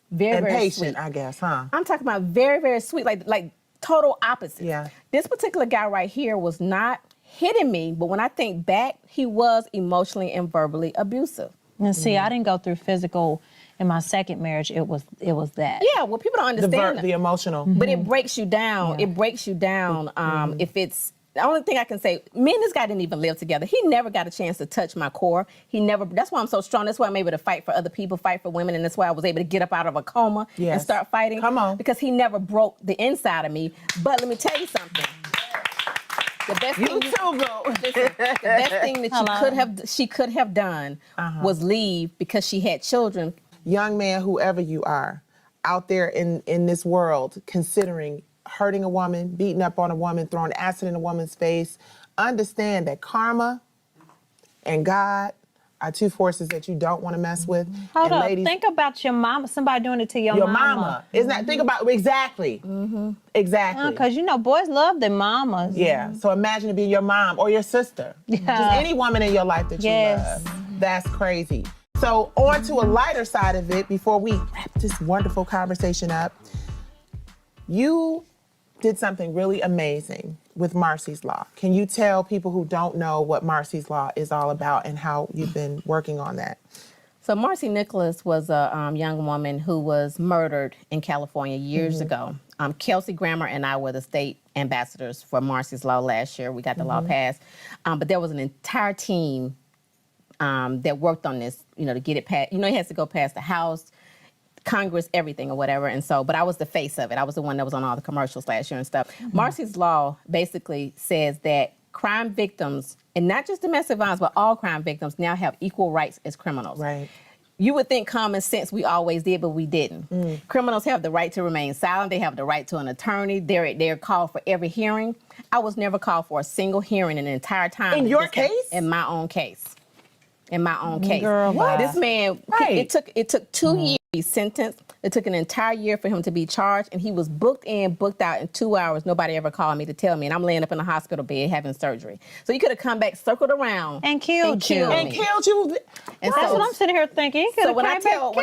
S7: Very,
S1: and
S7: very
S1: patient,
S7: sweet.
S1: I guess, huh?
S7: I'm talking about very, very sweet, like total opposites.
S1: Yeah.
S7: This particular guy right here was not hitting me, but when I think back, he was emotionally and verbally abusive.
S2: And see, I didn't go through physical. In my second marriage, it was that.
S7: Yeah, well, people don't understand
S1: the emotional.
S7: But it breaks you down. It breaks you down. If it's the only thing I can say, me and this guy didn't even live together. He never got a chance to touch my core. He never. That's why I'm so strong. That's why I'm able to fight for other people, fight for women, and that's why I was able to get up out of a coma and start fighting. Come on, because he never broke the inside of me. But let me tell you something. The best thing the best thing that she could have done was leave because she had children.
S1: Young man, whoever you are, out there in this world, considering hurting a woman, beating up on a woman, throwing acid in a woman's face, understand that karma and God are two forces that you don't want to mess with.
S2: Hold up, think about your mama, somebody doing it to your mama.
S1: Isn't that, think about, exactly. Exactly.
S2: Because, you know, boys love their mamas.
S1: Yeah, so imagine it being your mom or your sister. Just any woman in your life that you love. That's crazy. So on to a lighter side of it, before we wrap this wonderful conversation up, you did something really amazing with Marcy's Law. Can you tell people who don't know what Marcy's Law is all about and how you've been working on that?
S7: So Marcy Nicholas was a young woman who was murdered in California years ago. Kelsey Grammer and I were the state ambassadors for Marcy's Law last year. We got the law passed. But there was an entire team that worked on this, to get it passed. It has to go past the House, Congress, everything or whatever. And so, but I was the face of it. I was the one that was on all the commercials last year and stuff. Marcy's Law basically says that crime victims, and not just domestic violence, but all crime victims now have equal rights as criminals.
S1: Right.
S7: You would think common sense we always did, but we didn't. Criminals have the right to remain silent. They have the right to an attorney. They're called for every hearing. I was never called for a single hearing in the entire time.
S1: In your case?
S7: In my own case. In my own case.
S2: Girl,
S7: what? This man,
S1: Right.
S7: it took 2 years to be sentenced. It took an entire year for him to be charged, and he was booked out in 2 hours. Nobody ever called me to tell me, and I'm laying up in the hospital bed having surgery. So he could have come back, circled around,
S2: and killed you.
S1: And killed you.
S7: And
S2: that's what I'm sitting here thinking.
S7: So when I tell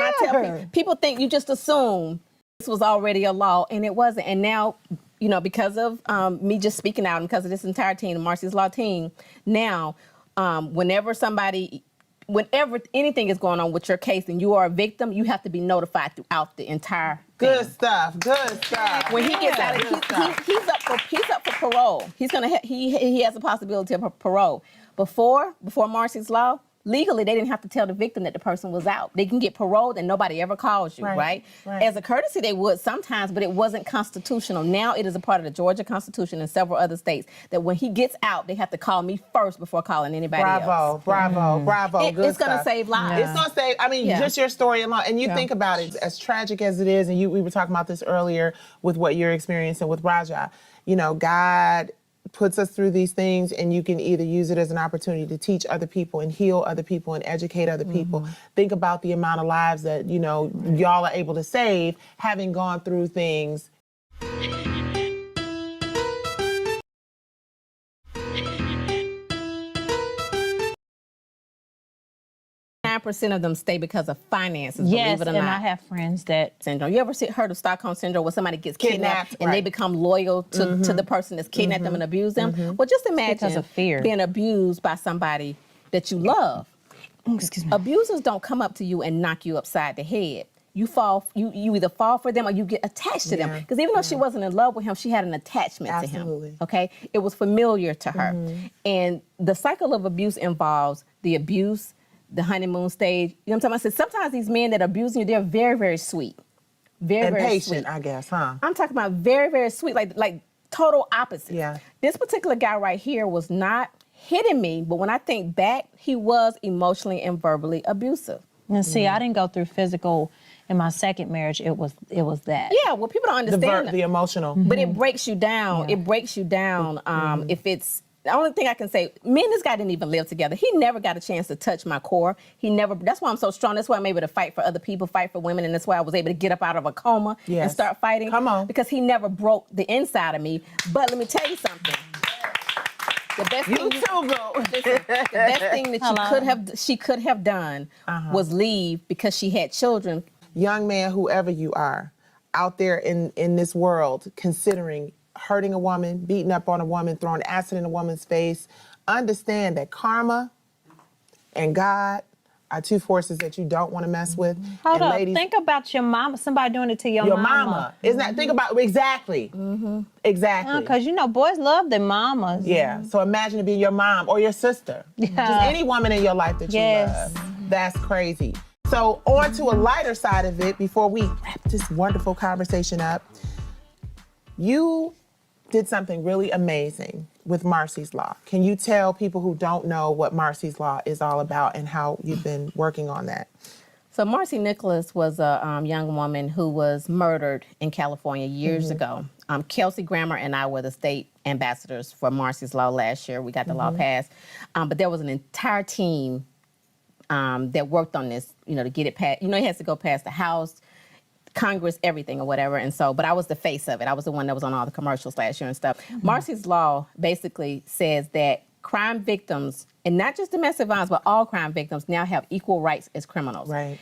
S7: people think you just assume this was already a law, and it wasn't. And now, because of me just speaking out, and because of this entire team, the Marcy's Law team, now, whenever anything is going on with your case and you are a victim, you have to be notified throughout the entire thing.
S1: Good stuff.
S7: When he gets out, he's up for parole. He has a possibility of parole. Before Marcy's Law, legally they didn't have to tell the victim that the person was out. They can get paroled and nobody ever calls you, right? As a courtesy, they would sometimes, but it wasn't constitutional. Now it is a part of the Georgia Constitution and several other states that when he gets out, they have to call me first before calling anybody else.
S1: Bravo.
S7: It's going to save lives.
S1: It's going to save, just your story alone. And you think about it, as tragic as it is, and we were talking about this earlier with what you're experiencing with Raja, God puts us through these things, and you can either use it as an opportunity to teach other people and heal other people and educate other people. Think about the amount of lives that, y'all are able to save having gone through things.
S7: 99% of them stay because of finances,
S2: Yes,
S7: believe it or
S2: and
S7: not.
S2: I have friends that...
S7: Syndrome. You ever heard of Stockholm Syndrome where somebody gets kidnapped and they become loyal to the person that's kidnapped them and abused them? Well, just imagine
S2: because of fear.
S7: Being abused by somebody that you love.
S2: Excuse me.
S7: Abusers don't come up to you and knock you upside the head. You either fall for them or you get attached to them. Because even though she wasn't in love with him, she had an attachment to him. Okay? It was familiar to her. And the cycle of abuse involves the abuse, the honeymoon stage. You know what I'm talking about? So sometimes these men that are abusing you, they're very, very sweet. Very
S1: patient,
S7: sweet.
S1: I guess, huh?
S7: I'm talking about very, very sweet, like total opposite.
S1: Yeah.
S7: This particular guy right here was not hitting me, but when I think back, he was emotionally and verbally abusive.
S2: And see, I didn't go through physical in my second marriage. It was that.
S7: Yeah, well, people don't understand
S1: the emotional.
S7: But it breaks you down. Yeah. It breaks you down if it's... The only thing I can say, me and this guy didn't even live together. He never got a chance to touch my core. That's why I'm so strong. That's why I'm able to fight for other people, fight for women, and that's why I was able to get up out of a coma and start fighting.
S1: Come on.
S7: Because he never broke the inside of me. But let me tell you something. The best thing the best thing that she could have done was leave because she had children.
S1: Young man, whoever you are, out there in this world, considering hurting a woman, beating up on a woman, throwing acid in a woman's face, understand that karma and God are two forces that you don't want to mess with.
S2: Hold up, think about your mama, somebody doing it to your mama.
S1: Isn't that, think about, exactly. Exactly.
S2: Because boys love their mamas.
S1: Yeah, so imagine it being your mom or your sister. Just any woman in your life that you love. That's crazy. So on to a lighter side of it, before we wrap this wonderful conversation up, you did something really amazing with Marcy's Law. Can you tell people who don't know what Marcy's Law is all about and how you've been working on that?
S7: So Marcy Nicholas was a young woman who was murdered in California years ago. Kelsey Grammer and I were the state ambassadors for Marcy's Law last year. We got the law passed. But there was an entire team that worked on this, to get it passed. It has to go past the House, Congress, everything or whatever. And so, but I was the face of it. I was the one that was on all the commercials last year and stuff. Marcy's Law basically says that crime victims, and not just domestic violence, but all crime victims now have equal rights as criminals.
S1: Right.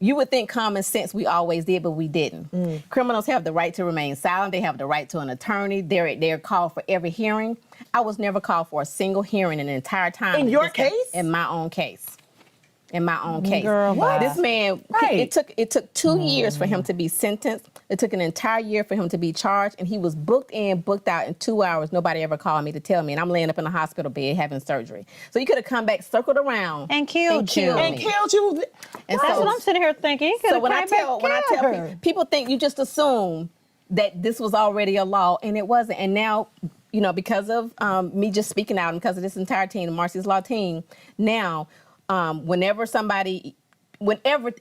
S7: You would think common sense we always did, but we didn't. Criminals have the right to remain silent. They have the right to an attorney. They're called for every hearing. I was never called for a single hearing in the entire time.
S1: In your case?
S7: In my own case. in my own case.
S2: Girl, bye.
S7: This man, it took 2 years for him to be sentenced. It took an entire year for him to be charged, and he was booked in, booked out in 2 hours. Nobody ever called me to tell me, and I'm laying up in a hospital bed having surgery. So he could have come back, circled around,
S2: and killed you.
S7: me.
S2: And
S1: killed you.
S7: And
S2: that's what I'm sitting here thinking. He could
S7: So
S2: have
S7: when I
S2: came
S7: tell
S2: back,
S7: people think you just assume that this was already a law, and it wasn't. And now, you know, because of me just speaking out, and because of this entire team, the Marcy's Law team, now, whenever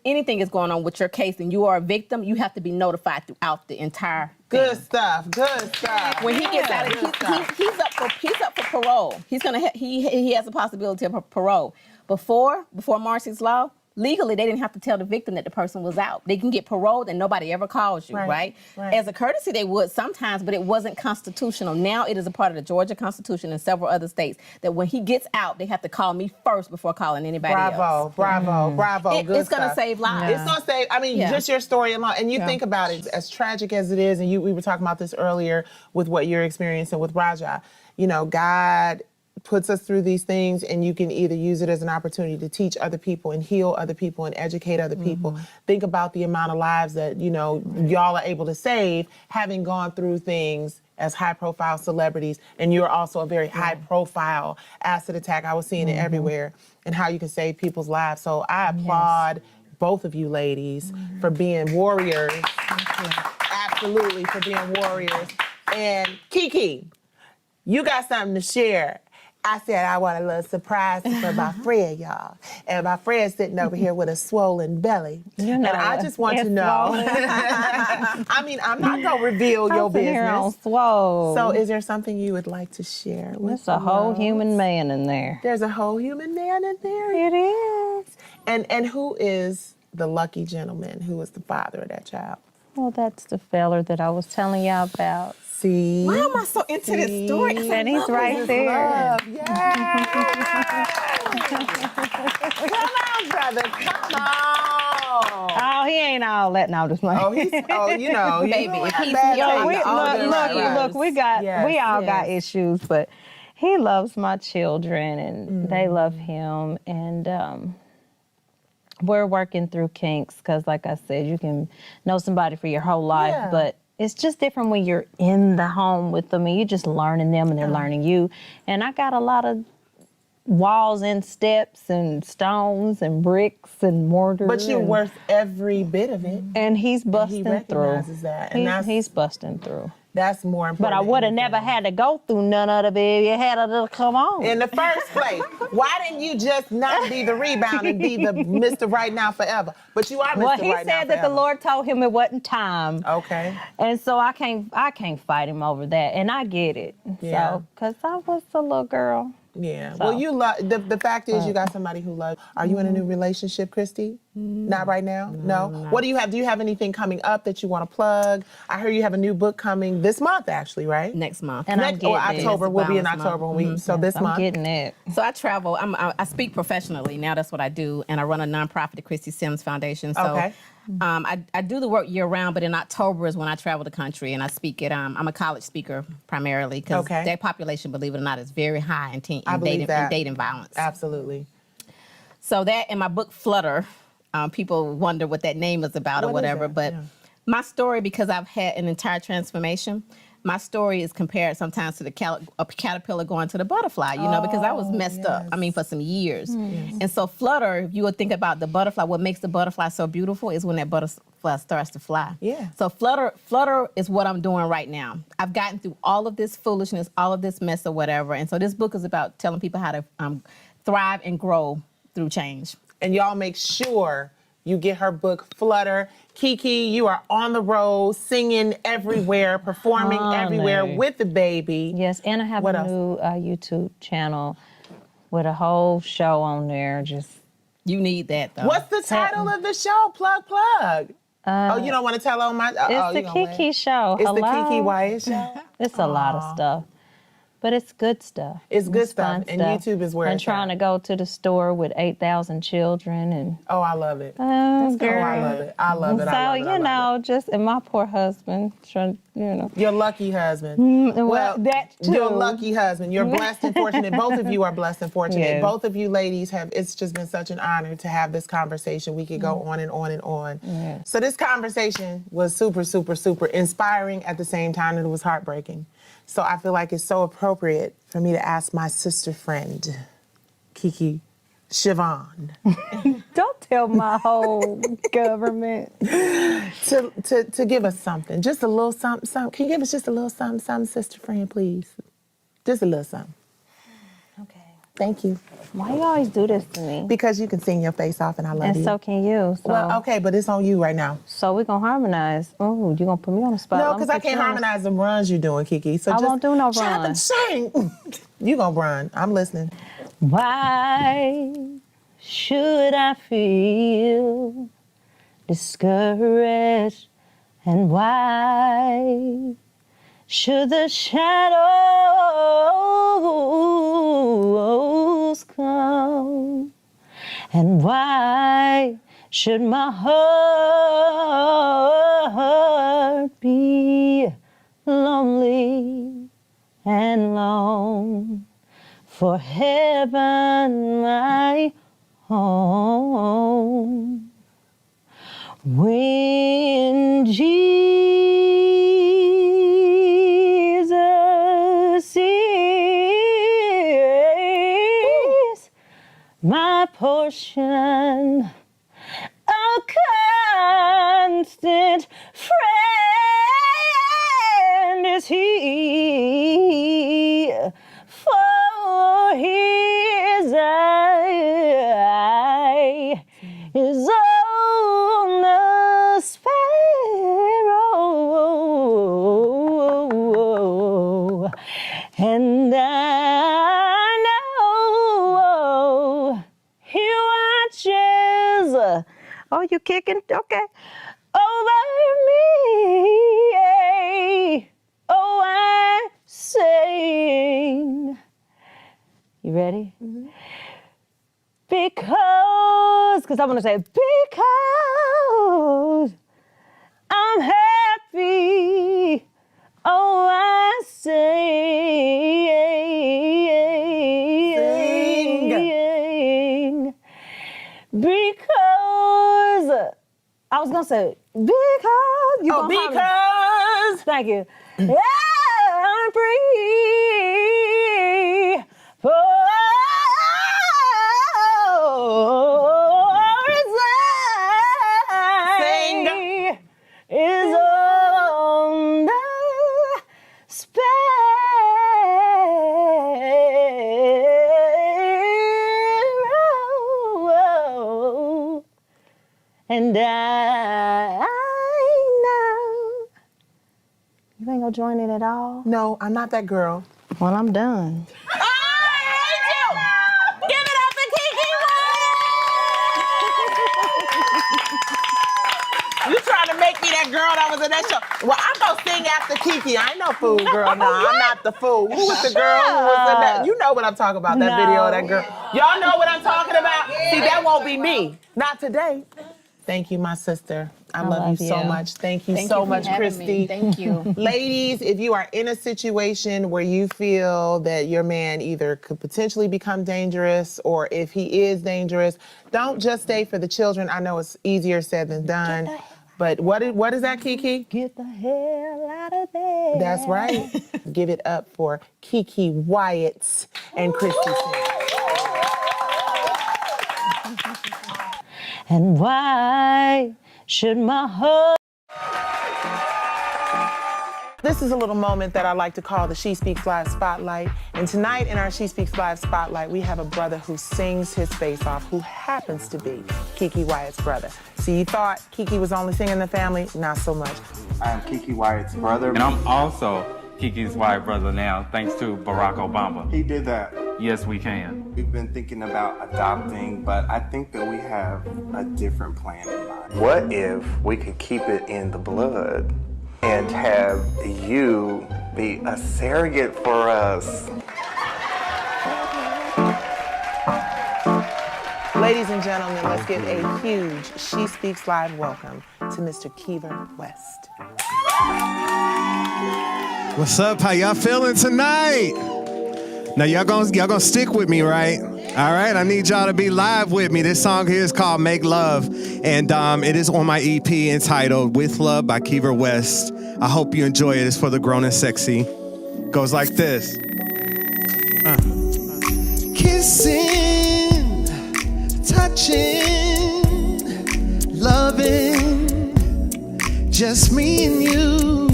S7: anything is going on with your case and you are a victim, you have to be notified throughout the entire thing.
S1: Good stuff.
S7: When he gets out, he's up for parole. He has a possibility of parole. Before Marcy's Law, legally, they didn't have to tell the victim that the person was out. They can get paroled and nobody ever calls you, right? As a courtesy, they would sometimes, but it wasn't constitutional. Now it is a part of the Georgia Constitution and several other states that when he gets out, they have to call me first before calling anybody else.
S1: Bravo.
S7: It's going to save lives.
S1: It's going to save, I mean, just your story alone. And you think about it, as tragic as it is, and we were talking about this earlier with what you're experiencing with Raja, you know, God puts us through these things, and you can either use it as an opportunity to teach other people and heal other people and educate other people. Think about the amount of lives that, you know, y'all are able to save having gone through things as high-profile celebrities, and you're also a very high-profile acid attack. I was seeing it everywhere, and how you can save people's lives. So I applaud both of you ladies for being warriors. Absolutely, for being warriors. And Keke, you got something to share. I said I want a little surprise for my friend, y'all. And my friend's sitting over here with a swollen belly.
S2: You know,
S1: and I just want to know. I mean, I'm not going to reveal your business.
S2: Here on swole.
S1: So is there something you would like to share with
S2: There's a whole human man in there.
S1: There's a whole human man in there?
S2: It is.
S1: And who is the lucky gentleman? Who is the father of that child?
S2: Well, that's the feller that I was telling y'all about.
S1: See?
S7: Why am I so into this story?
S2: And he's right there.
S1: Come on, brother. Come on.
S2: Oh, he ain't all that. No, just like.
S1: You know,
S7: baby. If he's
S2: look, we all got issues, but he loves my children, and they love him, and we're working through kinks because, like I said, you can know somebody for your whole life, but it's just different when you're in the home with them and you're just learning them and they're learning you. And I got a lot of walls and steps and stones and bricks and mortar.
S1: But you're worth every bit of it.
S2: And he's busting
S1: and he recognizes
S2: through.
S1: That. And
S2: he's busting through.
S1: That's more important.
S2: But I would have never had to go through none of it if you had to come on.
S1: In the first place, why didn't you just not be the rebound and be the Mr. Right Now Forever? But you are Mr.
S2: Well,
S1: Right Now
S2: he said that the Lord told him it wasn't time.
S1: Okay.
S2: And so I can't fight him over that, and I get it.
S1: Yeah.
S2: So, because I was a little girl.
S1: Yeah.
S2: So.
S1: Well, you love the fact is you got somebody who loves. Are you in a new relationship, Christy? Not right now. No. What do you have? Do you have anything coming up that you want to plug? I heard you have a new book coming this month, actually, right?
S7: Next month.
S2: And I'm getting
S1: October. We'll be in October when we. So this month.
S2: I'm getting it.
S7: So I travel. I speak professionally now. That's what I do, and I run a nonprofit, the Christy Sims Foundation. So.
S1: Okay.
S7: I do the work year round, but in October is when I travel the country and I speak at, I'm a college speaker primarily because that population, believe it or not, is very high in dating violence.
S1: Absolutely.
S7: So that and my book Flutter, people wonder what that name is about or whatever, but my story, because I've had an entire transformation, my story is compared sometimes to a caterpillar going to the butterfly, you know, because I was messed up, for some years. And so Flutter, if you would think about the butterfly, what makes the butterfly so beautiful is when that butterfly starts to fly.
S1: Yeah.
S7: So Flutter is what I'm doing right now. I've gotten through all of this foolishness, all of this mess or whatever. And so this book is about telling people how to thrive and grow through change.
S1: And y'all make sure you get her book, Flutter. Keke, you are on the road, singing everywhere, performing everywhere with the baby.
S2: Yes, and I have a new YouTube channel with a whole show on there.
S7: You need that, though.
S1: What's the title of the show? Plug. You don't want to tell on my...
S2: It's the Keke show.
S1: It's the Keke Wyatt show?
S2: It's a lot of stuff. But it's good stuff.
S1: It's good stuff,
S2: fun
S1: and YouTube is where
S2: and
S1: it's
S2: trying to go to the store with 8,000 children and.
S1: Oh, I love it.
S2: Oh, girl.
S1: I love it. I love it.
S2: So
S1: I love it.
S2: you know, just and my poor husband, trying, you know.
S1: Your lucky husband.
S2: Well, that too.
S1: Your lucky husband. You're blessed and fortunate. Both of you are blessed and fortunate.
S2: Yes.
S1: Both of you ladies have. It's just been such an honor to have this conversation. We could go on and on and on.
S2: Yes.
S1: So this conversation was super, super, super inspiring at the same time that it was heartbreaking. So I feel like it's so appropriate for me to ask my sister friend, Keke Siobhan.
S2: Don't tell my whole government.
S1: to give us something. Just a little something, something. Can you give us just a little something, something, sister friend, please? Just a little something.
S2: Okay.
S1: Thank you.
S2: Why you always do this to me?
S1: Because you can sing your face off and I love you.
S2: And so can you. So.
S1: Well, okay, but it's on you right now.
S2: So we're going to harmonize. Oh, you going to put me on the spot?
S1: No, because I can't harmonize the runs you're doing, Keke. So
S2: I
S1: just
S2: won't do no
S1: shut up and
S2: run.
S1: sing. You gonna run. I'm listening.
S2: Why should I feel discouraged? And why should the shadows come? And why should my heart be lonely and long? For heaven my home. When Jesus is my portion, a constant friend is he. For his eye is on the sparrow, and I know he watches. Oh, you kicking? Okay. Over me. Oh, I sing. You ready? Mm-hmm. Because I want to say, because I'm happy. Oh, I sing. Because I was going to say, because you
S1: Oh, because.
S2: Thank you. Yeah, I'm free. For
S1: Sing.
S2: is on the sparrow, and I know. You ain't gonna join in at all?
S1: No, I'm not that girl.
S2: Well, I'm done.
S1: You trying to make me that girl that was in that show? Well, I'm gonna sing after Keke. I ain't no fool girl. No, I'm not the fool. Who was the girl who was in that? You know what I'm talking about, that video of that girl. Y'all know what I'm talking about? See, that won't be me. Not today. Thank you, my sister. I love you so much. Thank you so much, Christy.
S7: Thank you.
S1: Ladies, if you are in a situation where you feel that your man either could potentially become dangerous or if he is dangerous, don't just stay for the children. I know it's easier said than done. But what is that, Keke?
S2: Get the hell out of there.
S1: That's right. Give it up for Keke, Wyatt, and Christy.
S2: And why should my heart...
S1: This is a little moment that I like to call the She Speaks Live Spotlight. And tonight in our She Speaks Live Spotlight, we have a brother who sings his face off, who happens to be Keke Wyatt's brother. So you thought Keke was only singing the family? Not so much.
S9: I'm Keke Wyatt's brother.
S10: And I'm also Keke's Wyatt brother now, thanks to Barack Obama.
S9: He did that.
S10: Yes, we can.
S9: We've been thinking about adopting, but I think that we have a different plan in mind. What if we could keep it in the blood and have you be a surrogate for us.
S1: Ladies and gentlemen, let's give a huge She Speaks Live welcome to Mr. Keke West.
S11: What's up? How y'all feeling tonight? Now y'all gonna stick with me, right? All right, I need y'all to be live with me. This song here is called Make Love, and it is on my EP entitled With Love by Keke West. I hope you enjoy it. It's for the grown and sexy. Goes like this. Kissing, touching, loving, just me and you.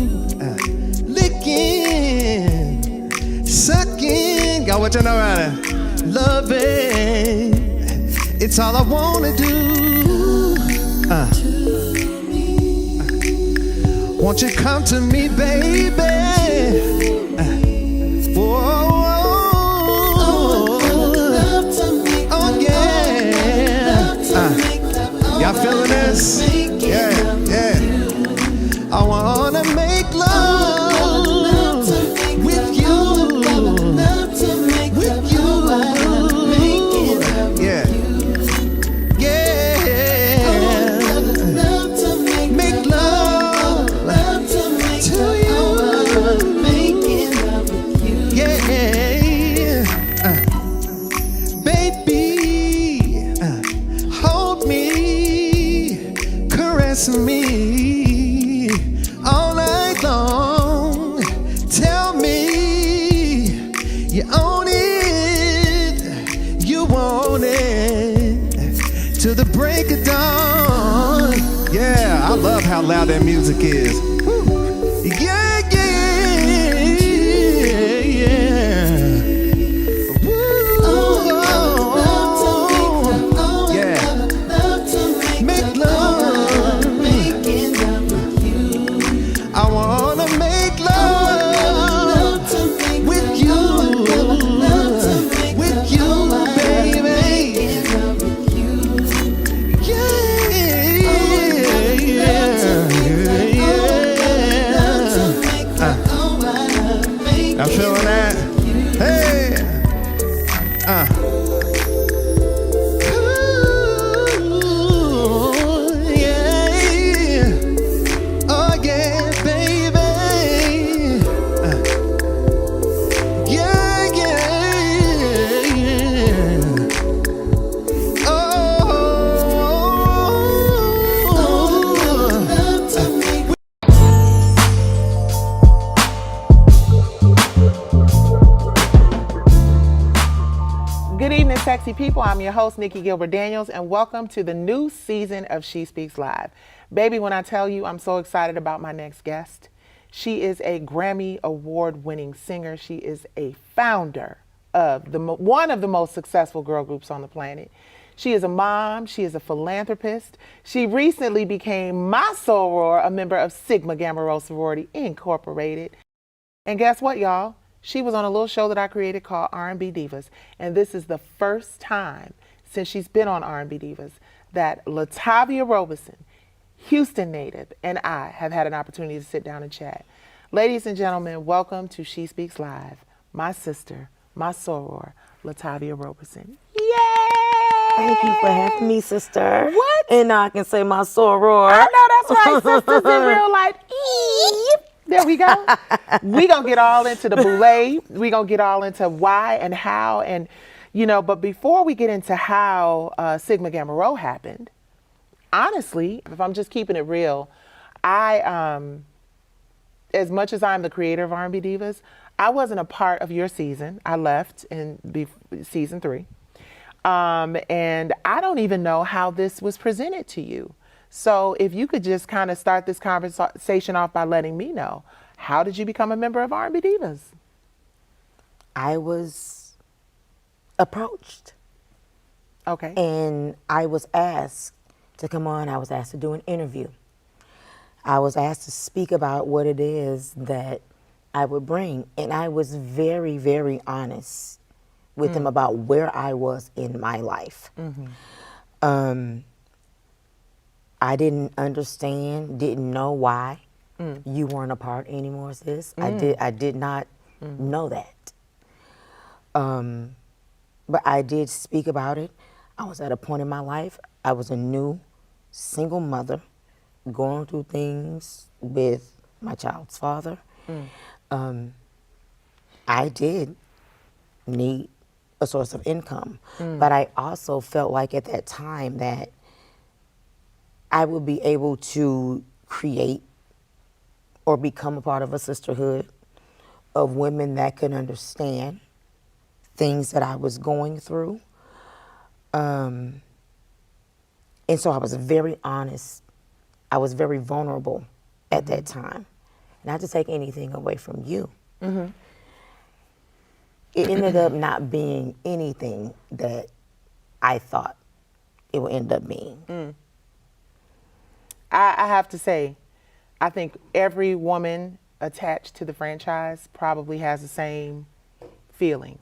S11: Licking, sucking, got what you know about it? Loving, it's all I wanna do. Won't you come to me, baby? Oh yeah. Y'all feeling this? Yeah, yeah. I wanna make love with you. With you. Yeah. Yeah. Make love to you. Yeah. Baby, hold me, caress me all night long. Tell me you own it, you want it till the break of dawn. Yeah, I love how loud that music is. Woo. Yeah, yeah, yeah. Woo. Yeah. Make love. I wanna make love with you, baby. Yeah, I'm feeling that. Hey. Ooh, yeah. Oh yeah, baby. Yeah, yeah. Oh.
S1: Good evening, sexy people. I'm your host, Nikki Gilbert Daniels, and welcome to the new season of She Speaks Live. Baby, when I tell you I'm so excited about my next guest, she is a Grammy Award-winning singer. She is a founder of one of the most successful girl groups on the planet. She is a mom. She is a philanthropist. She recently became my soror, a member of Sigma Gamma Rho Sorority Incorporated. And guess what, y'all? She was on a little show that I created called R&B Divas. And this is the first time since she's been on R&B Divas that Latavia Robeson, Houston native, and I have had an opportunity to sit down and chat. Ladies and gentlemen, welcome to She Speaks Live. My sister, my soror, Latavia Robeson. Yay!
S17: Thank you for having me, sister.
S1: What?
S17: And now I can say my soror.
S1: I know that's right, sisters in real life. There we go. We gonna get all into the boule. We gonna get all into why and how, and but before we get into how Sigma Gamma Rho happened, honestly, if I'm just keeping it real, I as much as I'm the creator of R&B Divas, I wasn't a part of your season. I left in season 3. And I don't even know how this was presented to you. So if you could just kind of start this conversation off by letting me know, how did you become a member of R&B Divas?
S17: I was approached.
S1: Okay.
S17: And I was asked to come on. I was asked to do an interview. I was asked to speak about what it is that I would bring. And I was very, very honest with them about where I was in my life. I didn't understand, didn't know why You weren't a part anymore, sis. I did not know that. But I did speak about it. I was at a point in my life, I was a new single mother going through things with my child's father. I did need a source of income, but I also felt like at that time that I would be able to create or become a part of a sisterhood of women that could understand things that I was going through. And so I was very honest. I was very vulnerable at that time. Not to take anything away from you. It ended up not being anything that I thought it would end up being.
S1: I have to say, I think every woman attached to the franchise probably has the same feeling.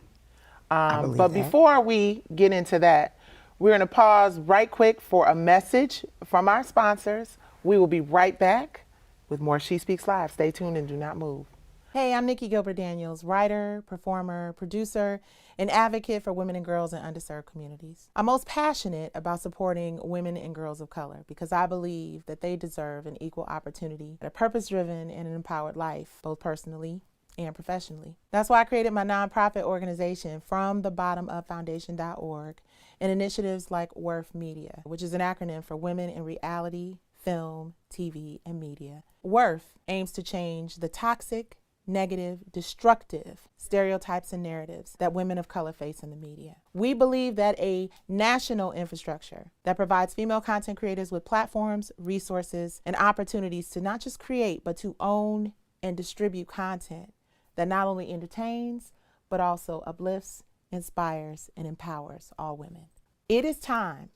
S1: But
S17: that.
S1: before we get into that, we're going to pause right quick for a message from our sponsors. We will be right back with more She Speaks Live. Stay tuned and do not move. Hey, I'm Nikki Gilbert Daniels, writer, performer, producer, and advocate for women and girls in underserved communities. I'm most passionate about supporting women and girls of color because I believe that they deserve an equal opportunity, a purpose-driven and an empowered life, both personally and professionally. That's why I created my nonprofit organization, FromTheBottomUpFoundation.org, and initiatives like WORF Media, which is an acronym for Women in Reality, Film, TV, and Media. WORF aims to change the toxic, negative, destructive stereotypes and narratives that women of color face in the media. We believe that a national infrastructure that provides female content creators with platforms, resources, and opportunities to not just create, but to own and distribute content that not only entertains, but also uplifts, inspires, and empowers all women. It is time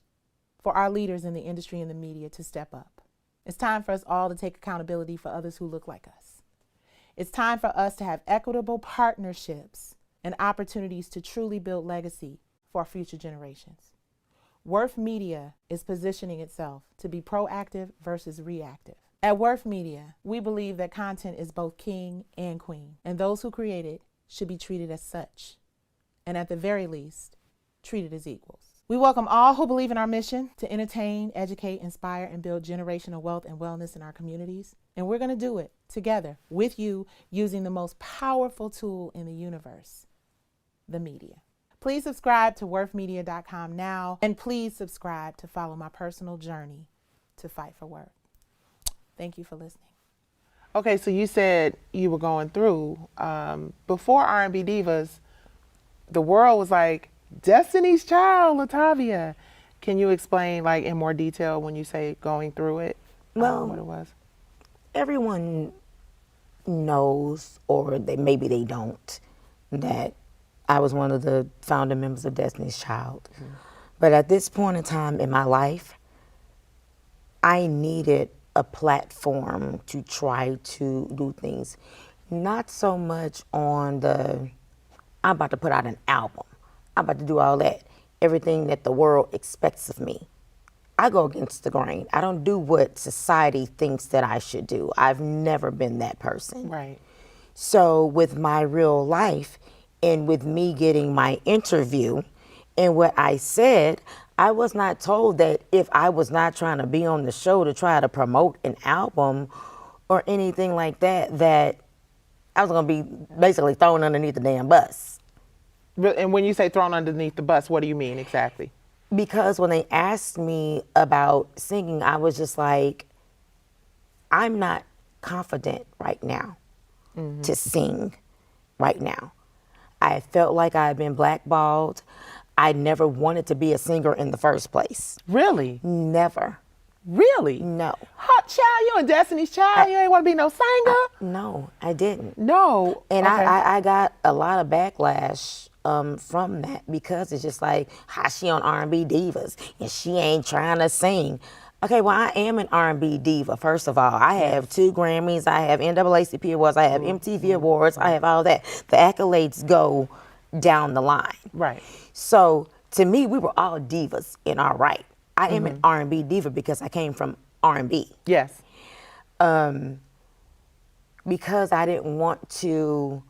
S1: for our leaders in the industry and the media to step up. It's time for us all to take accountability for others who look like us. It's time for us to have equitable partnerships and opportunities to truly build legacy for our future generations. WORF Media is positioning itself to be proactive versus reactive. At WORF Media, we believe that content is both king and queen, and those who create it should be treated as such, and at the very least, treated as equals. We welcome all who believe in our mission to entertain, educate, inspire, and build generational wealth and wellness in our communities. And we're going to do it together with you using the most powerful tool in the universe, the media. Please subscribe to worthmedia.com now, and please subscribe to follow my personal journey to fight for worth. Thank you for listening. Okay, so you said you were going through, before R&B Divas, the world was like, Destiny's Child, Latavia. Can you explain, like, in more detail when you say going through it, what it was?
S17: Everyone knows, or maybe they don't, that I was one of the founding members of Destiny's Child. But at this point in time in my life, I needed a platform to try to do things. Not so much on the, I'm about to put out an album. I'm about to do all that. Everything that the world expects of me. I go against the grain. I don't do what society thinks that I should do. I've never been that person.
S1: Right.
S17: So with my real life and with me getting my interview and what I said, I was not told that if I was not trying to be on the show to try to promote an album or anything like that, that I was going to be basically thrown underneath the damn bus.
S1: And when you say thrown underneath the bus, what do you mean exactly?
S17: Because when they asked me about singing, I was just like, I'm not confident right now to sing right now. I felt like I had been blackballed. I never wanted to be a singer in the first place.
S1: Really?
S17: Never.
S1: Really?
S17: No.
S1: Hot child, you a Destiny's Child. You ain't want to be no singer?
S17: No, I didn't.
S1: No.
S17: And
S1: okay.
S17: I got a lot of backlash from that because it's just like, how she on R&B Divas and she ain't trying to sing. Okay, well, I am an R&B diva, first of all. I have 2 Grammys, I have NAACP awards, I have MTV awards, I have all that. The accolades go down the line.
S1: Right.
S17: So to me, we were all divas in our right. I am an R&B diva because I came from R&B.
S1: Yes.
S17: because I didn't want to,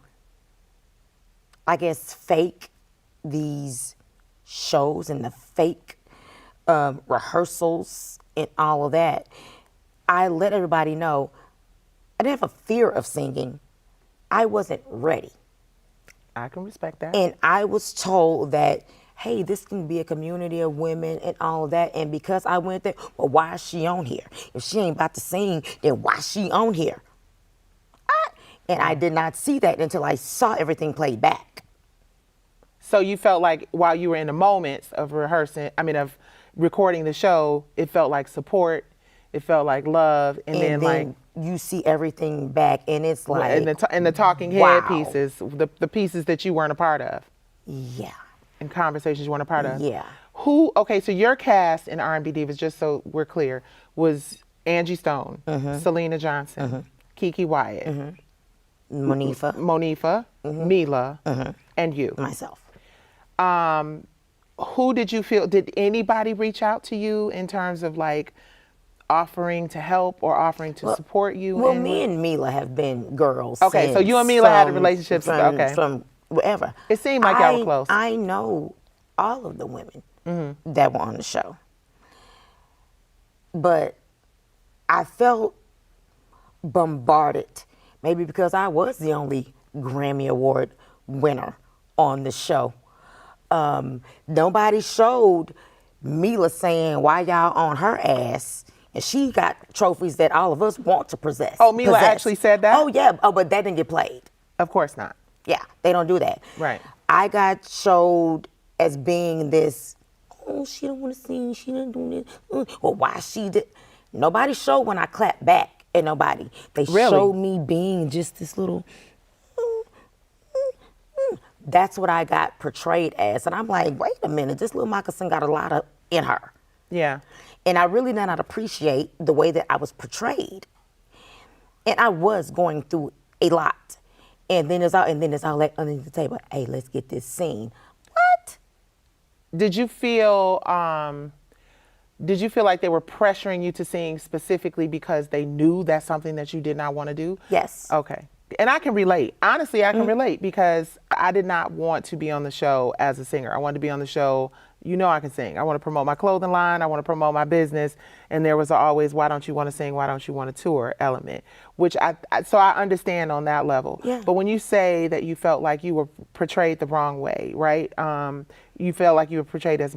S17: I guess, fake these shows and the fake rehearsals and all of that, I let everybody know I didn't have a fear of singing. I wasn't ready.
S1: I can respect that.
S17: And I was told that, hey, this can be a community of women and all of that. And because I went there, well, why is she on here? If she ain't about to sing, then why is she on here? And I did not see that until I saw everything played back.
S1: So you felt like while you were in the moments of of recording the show, it felt like support, it felt like love, and then like
S17: you see everything back, and it's like
S1: and the talking head pieces, the pieces that you weren't a part of.
S17: Yeah.
S1: And conversations you weren't a part of.
S17: Yeah.
S1: Okay, so your cast in R&B Divas, just so we're clear, was Angie Stone, Selena Johnson, Keke Wyatt, Monifa, Mila, and you.
S17: Myself.
S1: Who did you feel, did anybody reach out to you in terms of like offering to help or offering to support you?
S17: Well, me and Mila have been girls.
S1: Okay, so you and Mila had relationships.
S17: From wherever.
S1: It seemed like y'all were close.
S17: I know all of the women that were on the show. But I felt bombarded, maybe because I was the only Grammy Award winner on the show. Nobody showed Mila saying, why y'all on her ass? And she got trophies that all of us want to possess.
S1: Oh, Mila actually said that?
S17: Oh, yeah. Oh, but that didn't get played.
S1: Of course not.
S17: Yeah, they don't do that.
S1: Right.
S17: I got showed as being this, oh, she don't want to sing, she didn't do this. Well, why she did? Nobody showed when I clapped back at nobody. They showed me being just this little, That's what I got portrayed as. And I'm like, wait a minute, this little moccasin got a lot of in her.
S1: Yeah.
S17: And I really did not appreciate the way that I was portrayed. And I was going through a lot. And then it's all like underneath the table, hey, let's get this scene. What?
S1: Did you feel like they were pressuring you to sing specifically because they knew that's something that you did not want to do?
S17: Yes.
S1: Okay. And I can relate. Honestly, I can relate because I did not want to be on the show as a singer. I wanted to be on the show, I can sing. I want to promote my clothing line. I want to promote my business. And there was always, why don't you want to sing? Why don't you want to tour element? Which so I understand on that level.
S17: Yeah.
S1: But when you say that you felt like you were portrayed the wrong way, right? You felt like you were portrayed as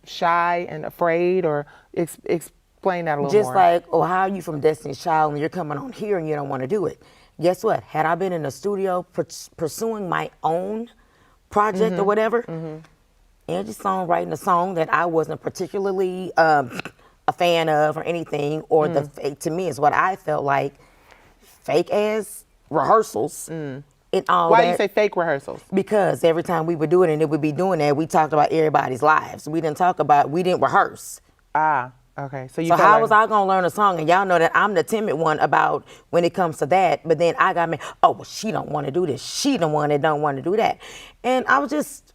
S1: shy and afraid, or explain that a little more.
S17: Just like, oh, how are you from Destiny's Child and you're coming on here and you don't want to do it? Guess what? Had I been in the studio pursuing my own project or whatever, Angie Stone writing a song that I wasn't particularly a fan of or anything, or the fake, to me is what I felt like fake ass rehearsals and all
S1: Why
S17: that.
S1: do you say fake rehearsals?
S17: Because every time we would do it and it would be doing that, we talked about everybody's lives. We didn't rehearse.
S1: Ah. Okay, so
S17: how was I gonna learn a song? And y'all know that I'm the timid one about when it comes to that. But then I got me, oh, well, she don't want to do this. She the one that don't want to do that. And I was just,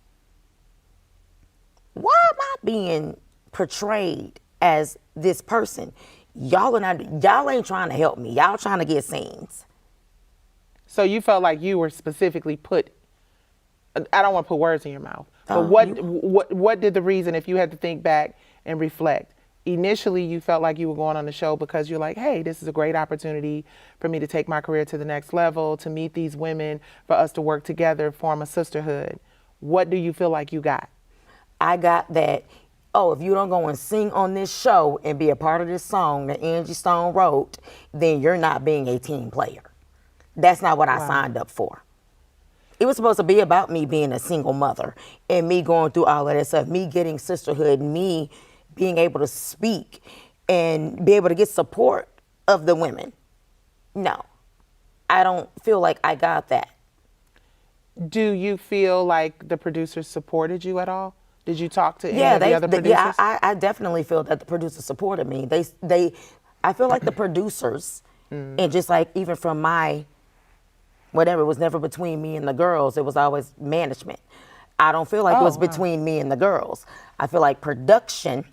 S17: why am I being portrayed as this person? Y'all ain't trying to help me. Y'all trying to get scenes.
S1: So you felt like you were specifically I don't want to put words in your mouth, but what did the reason, if you had to think back and reflect? Initially, you felt like you were going on the show because you're like, hey, this is a great opportunity for me to take my career to the next level, to meet these women, for us to work together, form a sisterhood. What do you feel like you got?
S17: I got that, oh, if you don't go and sing on this show and be a part of this song that Angie Stone wrote, then you're not being a team player. That's not what I signed up for. It was supposed to be about me being a single mother and me going through all of that stuff, me getting sisterhood, me being able to speak and be able to get support of the women. No, I don't feel like I got that.
S1: Do you feel like the producers supported you at all? Did you talk to any of the other producers?
S17: Yeah, I definitely feel that the producers supported me. I feel like the producers, and just like even from my, whatever, it was never between me and the girls, it was always management. I don't feel like it was between me and the girls. I feel like production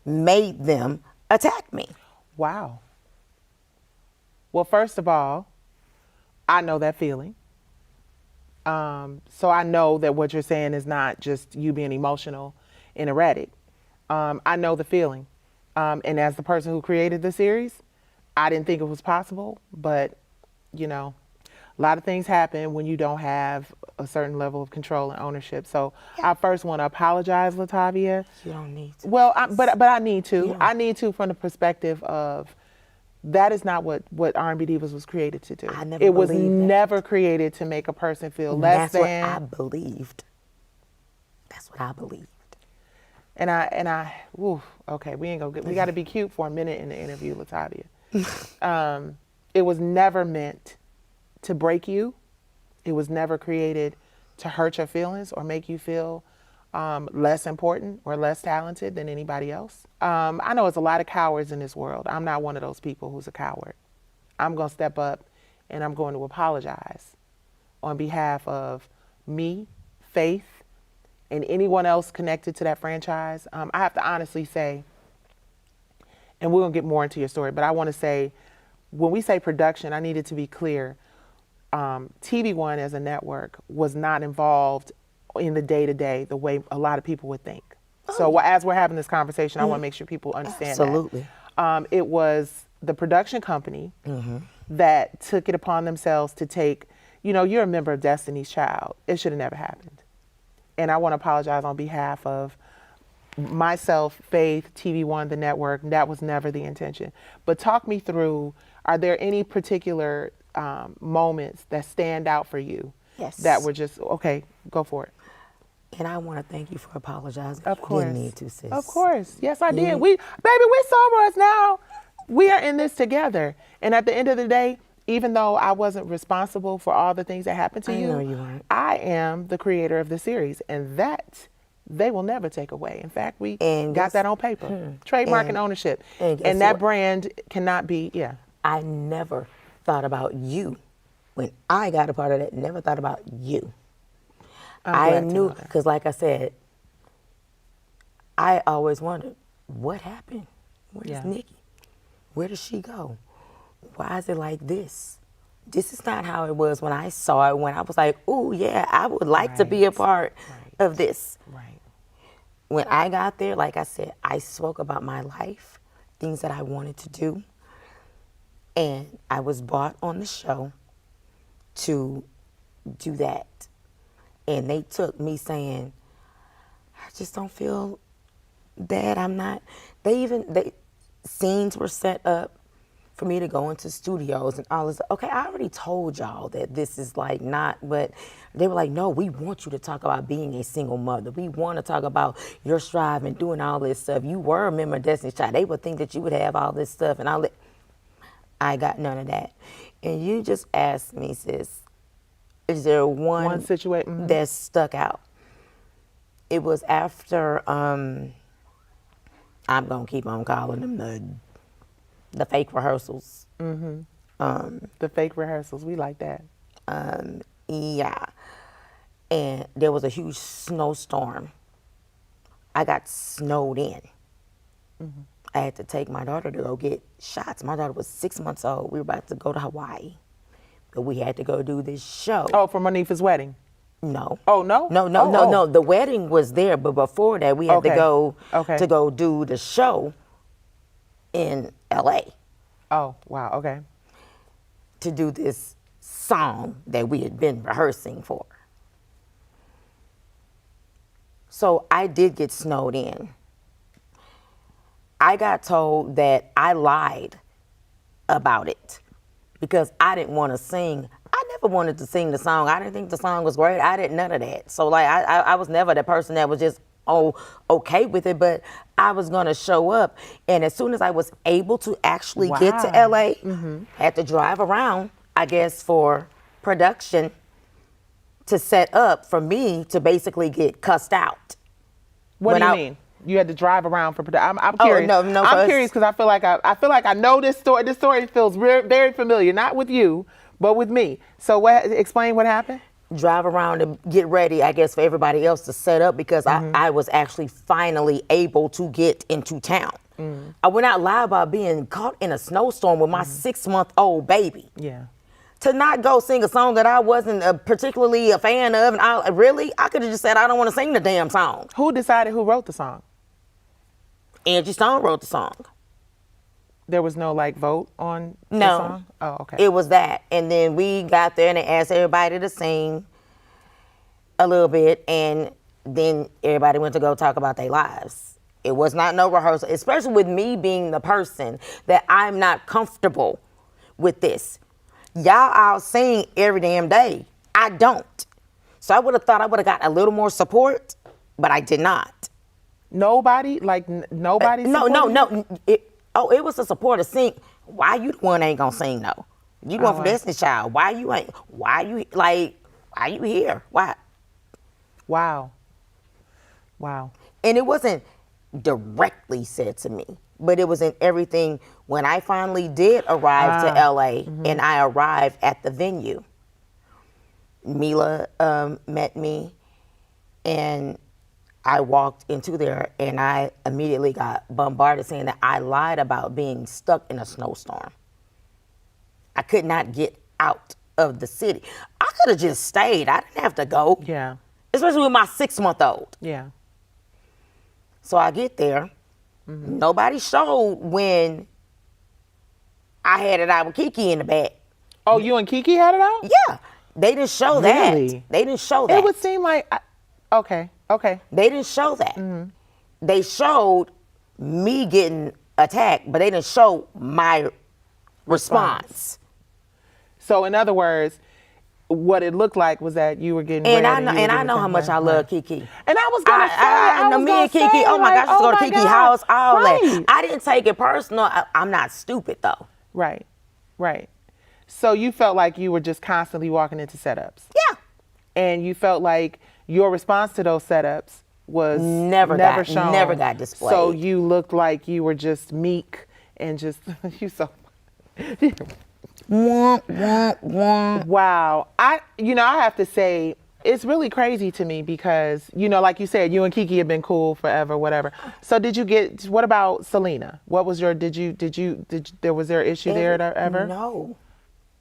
S17: made them attack me.
S1: Wow. Well, first of all, I know that feeling. So I know that what you're saying is not just you being emotional and erratic. I know the feeling. And as the person who created the series, I didn't think it was possible, but you know, a lot of things happen when you don't have a certain level of control and ownership. So I first want to apologize, Latavia.
S17: You don't need to.
S1: Well, but I need to.
S17: Yeah.
S1: I need to from the perspective of that is not what R&B Divas was created to do.
S17: I never
S1: it was
S17: believed that.
S1: never created to make a person feel
S17: And
S1: less
S17: that's
S1: than.
S17: what I believed. That's what I believed.
S1: And I, oof, okay, we got to be cute for a minute in the interview, Latavia. It was never meant to break you. It was never created to hurt your feelings or make you feel less important or less talented than anybody else. I know there's a lot of cowards in this world. I'm not one of those people who's a coward. I'm going to step up and I'm going to apologize on behalf of me, Faith, and anyone else connected to that franchise. I have to honestly say, and we're going to get more into your story, but I want to say, when we say production, I needed to be clear. TV One as a network was not involved in the day-to-day the way a lot of people would think. So as we're having this conversation, I want to make sure people understand
S17: Absolutely.
S1: that. It was the production company that took it upon themselves to take, you're a member of Destiny's Child. It should have never happened. And I want to apologize on behalf of myself, Faith, TV One, the network. That was never the intention. But talk me through, are there any particular moments that stand out for you?
S17: Yes.
S1: That were just, okay, go for it.
S17: And I want to thank you for apologizing.
S1: Of course.
S17: You didn't need to, sis.
S1: Of course. Yes, I did.
S17: You-
S1: We're sober us now. We are in this together. And at the end of the day, even though I wasn't responsible for all the things that happened to
S17: I
S1: you,
S17: know you weren't.
S1: I am the creator of the series. And that they will never take away. In fact, we got that on paper. Trademark and ownership.
S17: and guess
S1: And that
S17: what?
S1: brand cannot be,
S17: I never thought about you. When I got a part of that, never thought about you. I
S1: glad to
S17: knew,
S1: know that.
S17: because like I said, I always wondered, what happened? Where's
S1: Yeah.
S17: Nikki? Where did she go? Why is it like this? This is not how it was when I saw it, when I was like, oh yeah, I would like to be a part of this.
S1: Right.
S17: When I got there, like I said, I spoke about my life, things that I wanted to do. And I was brought on the show to do that. And they took me saying, I just don't feel that I'm not. Scenes were set up for me to go into studios and all this. Okay, I already told y'all that this is like not, but they were like, no, we want you to talk about being a single mother. We want to talk about your strive and doing all this stuff. You were a member of Destiny's Child. They would think that you would have all this stuff and all that. I got none of that. And you just asked me, sis, is there one
S1: situation
S17: that stuck out? It was after, I'm going to keep on calling them the fake rehearsals.
S1: The fake rehearsals, we like that.
S17: Yeah. And there was a huge snowstorm. I got snowed in. I had to take my daughter to go get shots. My daughter was 6 months old. We were about to go to Hawaii. But we had to go do this show.
S1: Oh, for Manifa's wedding?
S17: No.
S1: Oh, no?
S17: No. The wedding was there, but before that, we had to go
S1: to
S17: go do the show in L.A.
S1: Oh, wow, okay.
S17: To do this song that we had been rehearsing for. So I did get snowed in. I got told that I lied about it because I didn't want to sing. I never wanted to sing the song. I didn't think the song was great. I didn't none of that. So like I was never the person that was just okay with it, but I was gonna show up. And as soon as I was able to actually get to LA, had to drive around, I guess, for production to set up for me to basically get cussed out.
S1: What do you mean? You had to drive around for production. I'm curious.
S17: No.
S1: I'm curious because I feel like I know this story. This story feels very familiar, not with you, but with me. So explain what happened.
S17: Drive around and get ready, I guess, for everybody else to set up because I was actually finally able to get into town. I would not lie about being caught in a snowstorm with my 6-month-old baby.
S1: Yeah.
S17: to not go sing a song that I wasn't particularly a fan of. And I could have just said, I don't want to sing the damn song.
S1: Who decided who wrote the song?
S17: Angie Stone wrote the song.
S1: There was no like vote on the
S17: No.
S1: song? Oh, okay.
S17: It was that. And then we got there and they asked everybody to sing a little bit. And then everybody went to go talk about their lives. It was not no rehearsal, especially with me being the person that I'm not comfortable with this. Y'all out sing every damn day. I don't. So I would have thought I would have got a little more support, but I did not.
S1: Nobody? Like nobody?
S17: No. It was a support to sing. Why you the one ain't gonna sing though? You the one from Destiny's Child. Why you here? Why?
S1: Wow.
S17: And it wasn't directly said to me, but it was in everything. When I finally did arrive to LA and I arrived at the venue, Mila met me and I walked into there and I immediately got bombarded saying that I lied about being stuck in a snowstorm. I could not get out of the city. I could have just stayed. I didn't have to go.
S1: Yeah.
S17: Especially with my 6-month-old.
S1: Yeah.
S17: So I get there. Nobody showed when I had it out with Keke in the back.
S1: Oh, you and Keke had it out?
S17: Yeah. They didn't show that.
S1: Really?
S17: They didn't show that.
S1: It would seem like, okay.
S17: They didn't show that. They showed me getting attacked, but they didn't show my response.
S1: So in other words, what it looked like was that you were getting
S17: And
S1: ready.
S17: I know how much I love Keke.
S1: And I was gonna say,
S17: I know me and Keke. Oh my gosh, let's go to Keke's house. All that. I didn't take it personal. I'm not stupid though.
S1: Right. So you felt like you were just constantly walking into setups.
S17: Yeah.
S1: And you felt like your response to those setups was never shown.
S17: Never got displayed.
S1: So you looked like you were just meek and just Wow. I have to say, it's really crazy to me because, like you said, you and Keke have been cool forever, whatever. So what about Selena? What was was there an issue there ever?
S17: No,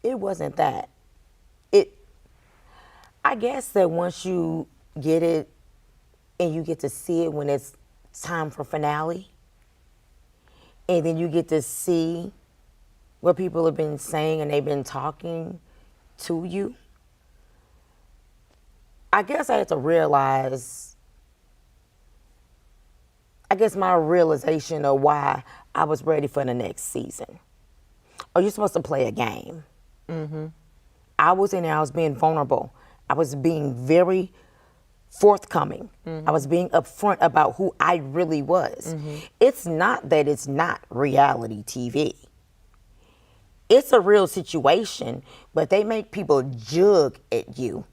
S17: it wasn't that. I guess that once you get it and you get to see it when it's time for finale, and then you get to see what people have been saying and they've been talking to you, I guess I had to realize, my realization of why I was ready for the next season. Oh, you're supposed to play a game. I was in there, I was being vulnerable. I was being very forthcoming. I was being upfront about who I really was. It's not that it's not reality TV. It's a real situation, but they make people jug at you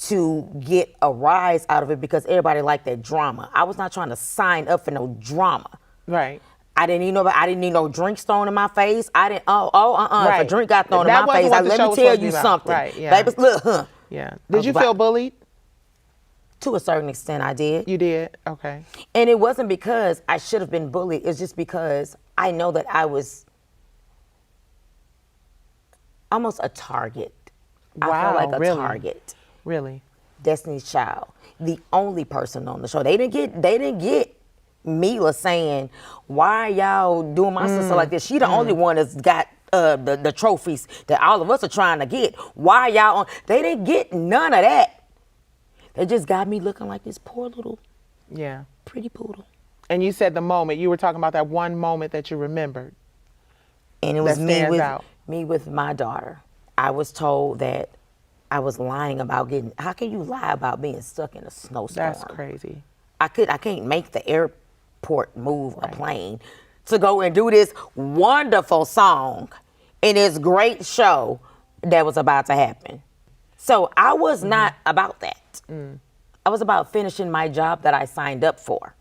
S17: to get a rise out of it because everybody liked that drama. I was not trying to sign up for no drama.
S1: Right.
S17: I didn't need no drink thrown in my face. I didn't. If a drink got thrown in my face, let me tell you something.
S1: Right. Yeah.
S17: Baby, look,
S1: Yeah. Did you feel bullied?
S17: To a certain extent, I did.
S1: You did? Okay.
S17: And it wasn't because I should have been bullied. It's just because I know that I was almost a target.
S1: Wow,
S17: I felt like a
S1: really?
S17: target.
S1: Really?
S17: Destiny's Child, the only person on the show. They didn't get Mila saying, "Why are y'all doing my sister like this?" She the only one that's got the trophies that all of us are trying to get. Why y'all on? They didn't get none of that. They just got me looking like this poor little, pretty poodle.
S1: And you said you were talking about that one moment that you remembered.
S17: And it was me with my daughter. I was told that I was lying about how can you lie about being stuck in a snowstorm?
S1: That's crazy.
S17: I can't make the airport move a plane to go and do this wonderful song in this great show that was about to happen. So I was not about that. I was about finishing my job that I signed up for.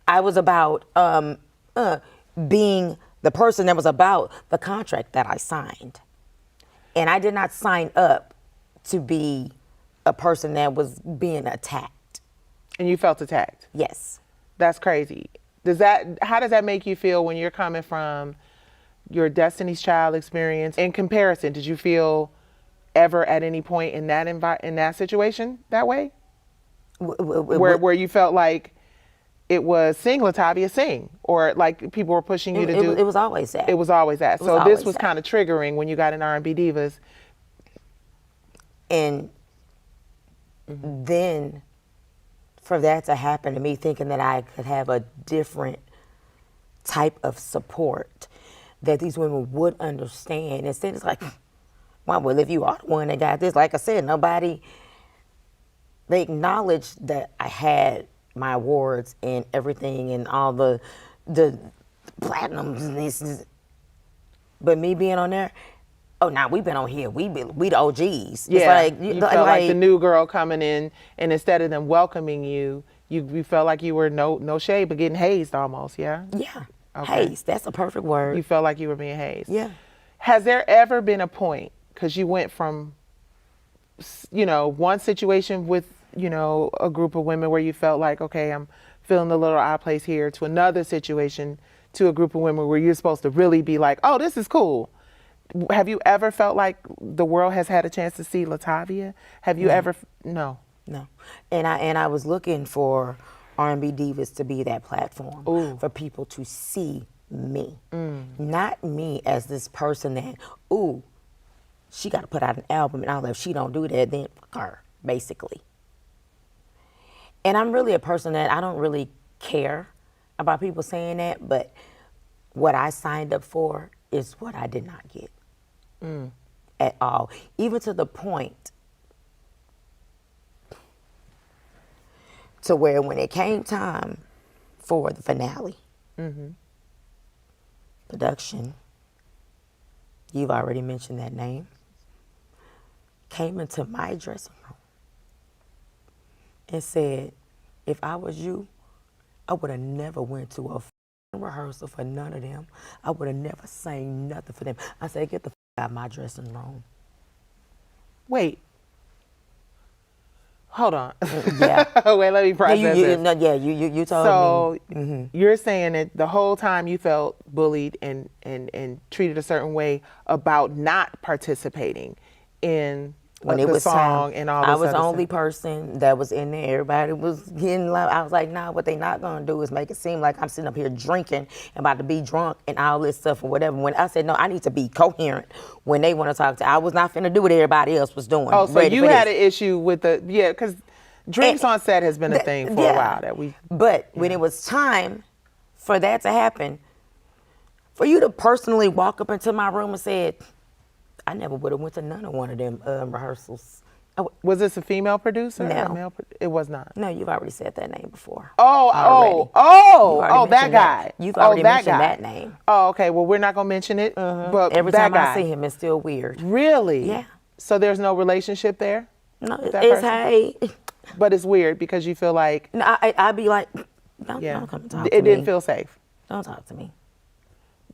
S17: I was about being the person that was about the contract that I signed. And I did not sign up to be a person that was being attacked.
S1: And you felt attacked?
S17: Yes.
S1: That's crazy. How does that make you feel when you're coming from your Destiny's Child experience in comparison? Did you feel ever at any point in that situation that way? Where you felt like it was sing Latavia, sing, or like people were pushing you to do?
S17: It was always that.
S1: It was always that.
S17: It was
S1: So
S17: always
S1: this was
S17: that.
S1: kind of triggering when you got in R&B Divas.
S17: And then for that to happen to me, thinking that I could have a different type of support that these women would understand. Instead, it's like, well, if you are the one that got this, like I said, they acknowledged that I had my awards and everything and all the platinums and this. But me being on there, oh, now we've been on here. We the OGs.
S1: Yeah,
S17: It's like,
S1: you felt like the new girl coming in, and instead of them welcoming you, you felt like you were no shade, but getting hazed almost. Yeah.
S17: Yeah.
S1: Okay.
S17: Hazed. That's a perfect word.
S1: You felt like you were being hazed.
S17: Yeah.
S1: Has there ever been a point, because you went from, one situation with, a group of women where you felt like, okay, I'm feeling a little out of place here, to another situation, to a group of women where you're supposed to really be like, oh, this is cool. Have you ever felt like the world has had a chance to see Latavia? Have you ever? No.
S17: No. And I was looking for R&B Divas to be that platform for people to see me. Not me as this person that, she got to put out an album and all that. If she don't do that, then fuck her, basically. And I'm really a person that I don't really care about people saying that, but what I signed up for is what I did not get at all. Even to the point to where when it came time for the finale, production, you've already mentioned that name, came into my dressing room and said, if I was you, I would have never went to a rehearsal for none of them. I would have never sang nothing for them. I said, get the out of my dressing room.
S1: Wait. Hold on.
S17: Yeah.
S1: Wait, let me process this.
S17: You told me.
S1: So you're saying that the whole time you felt bullied and treated a certain way about not participating in
S17: when
S1: the
S17: it was
S1: song
S17: time,
S1: and all this
S17: I was the
S1: other
S17: only
S1: stuff.
S17: person that was in there. Everybody was getting loud. I was like, nah, what they not gonna do is make it seem like I'm sitting up here drinking and about to be drunk and all this stuff or whatever. When I said, no, I need to be coherent when they want to talk to, I was not finna do what everybody else was doing.
S1: Oh, so you had an issue with because drinks on set has been a thing for a while that we.
S17: But when it was time for that to happen, for you to personally walk up into my room and said, I never would have went to none of one of them rehearsals.
S1: Was this a female producer?
S17: No.
S1: Or a male it was not.
S17: No, you've already said that name before.
S1: That guy.
S17: You've already mentioned that name.
S1: Oh, okay. Well, we're not gonna mention it. But
S17: every
S1: that
S17: time
S1: guy.
S17: I see him, it's still weird.
S1: Really?
S17: Yeah.
S1: So there's no relationship there?
S17: No,
S1: with that
S17: it's
S1: person?
S17: hey.
S1: But it's weird because you feel like.
S17: No, I'd be like, don't come talk to me.
S1: It didn't feel safe.
S17: Don't talk to me.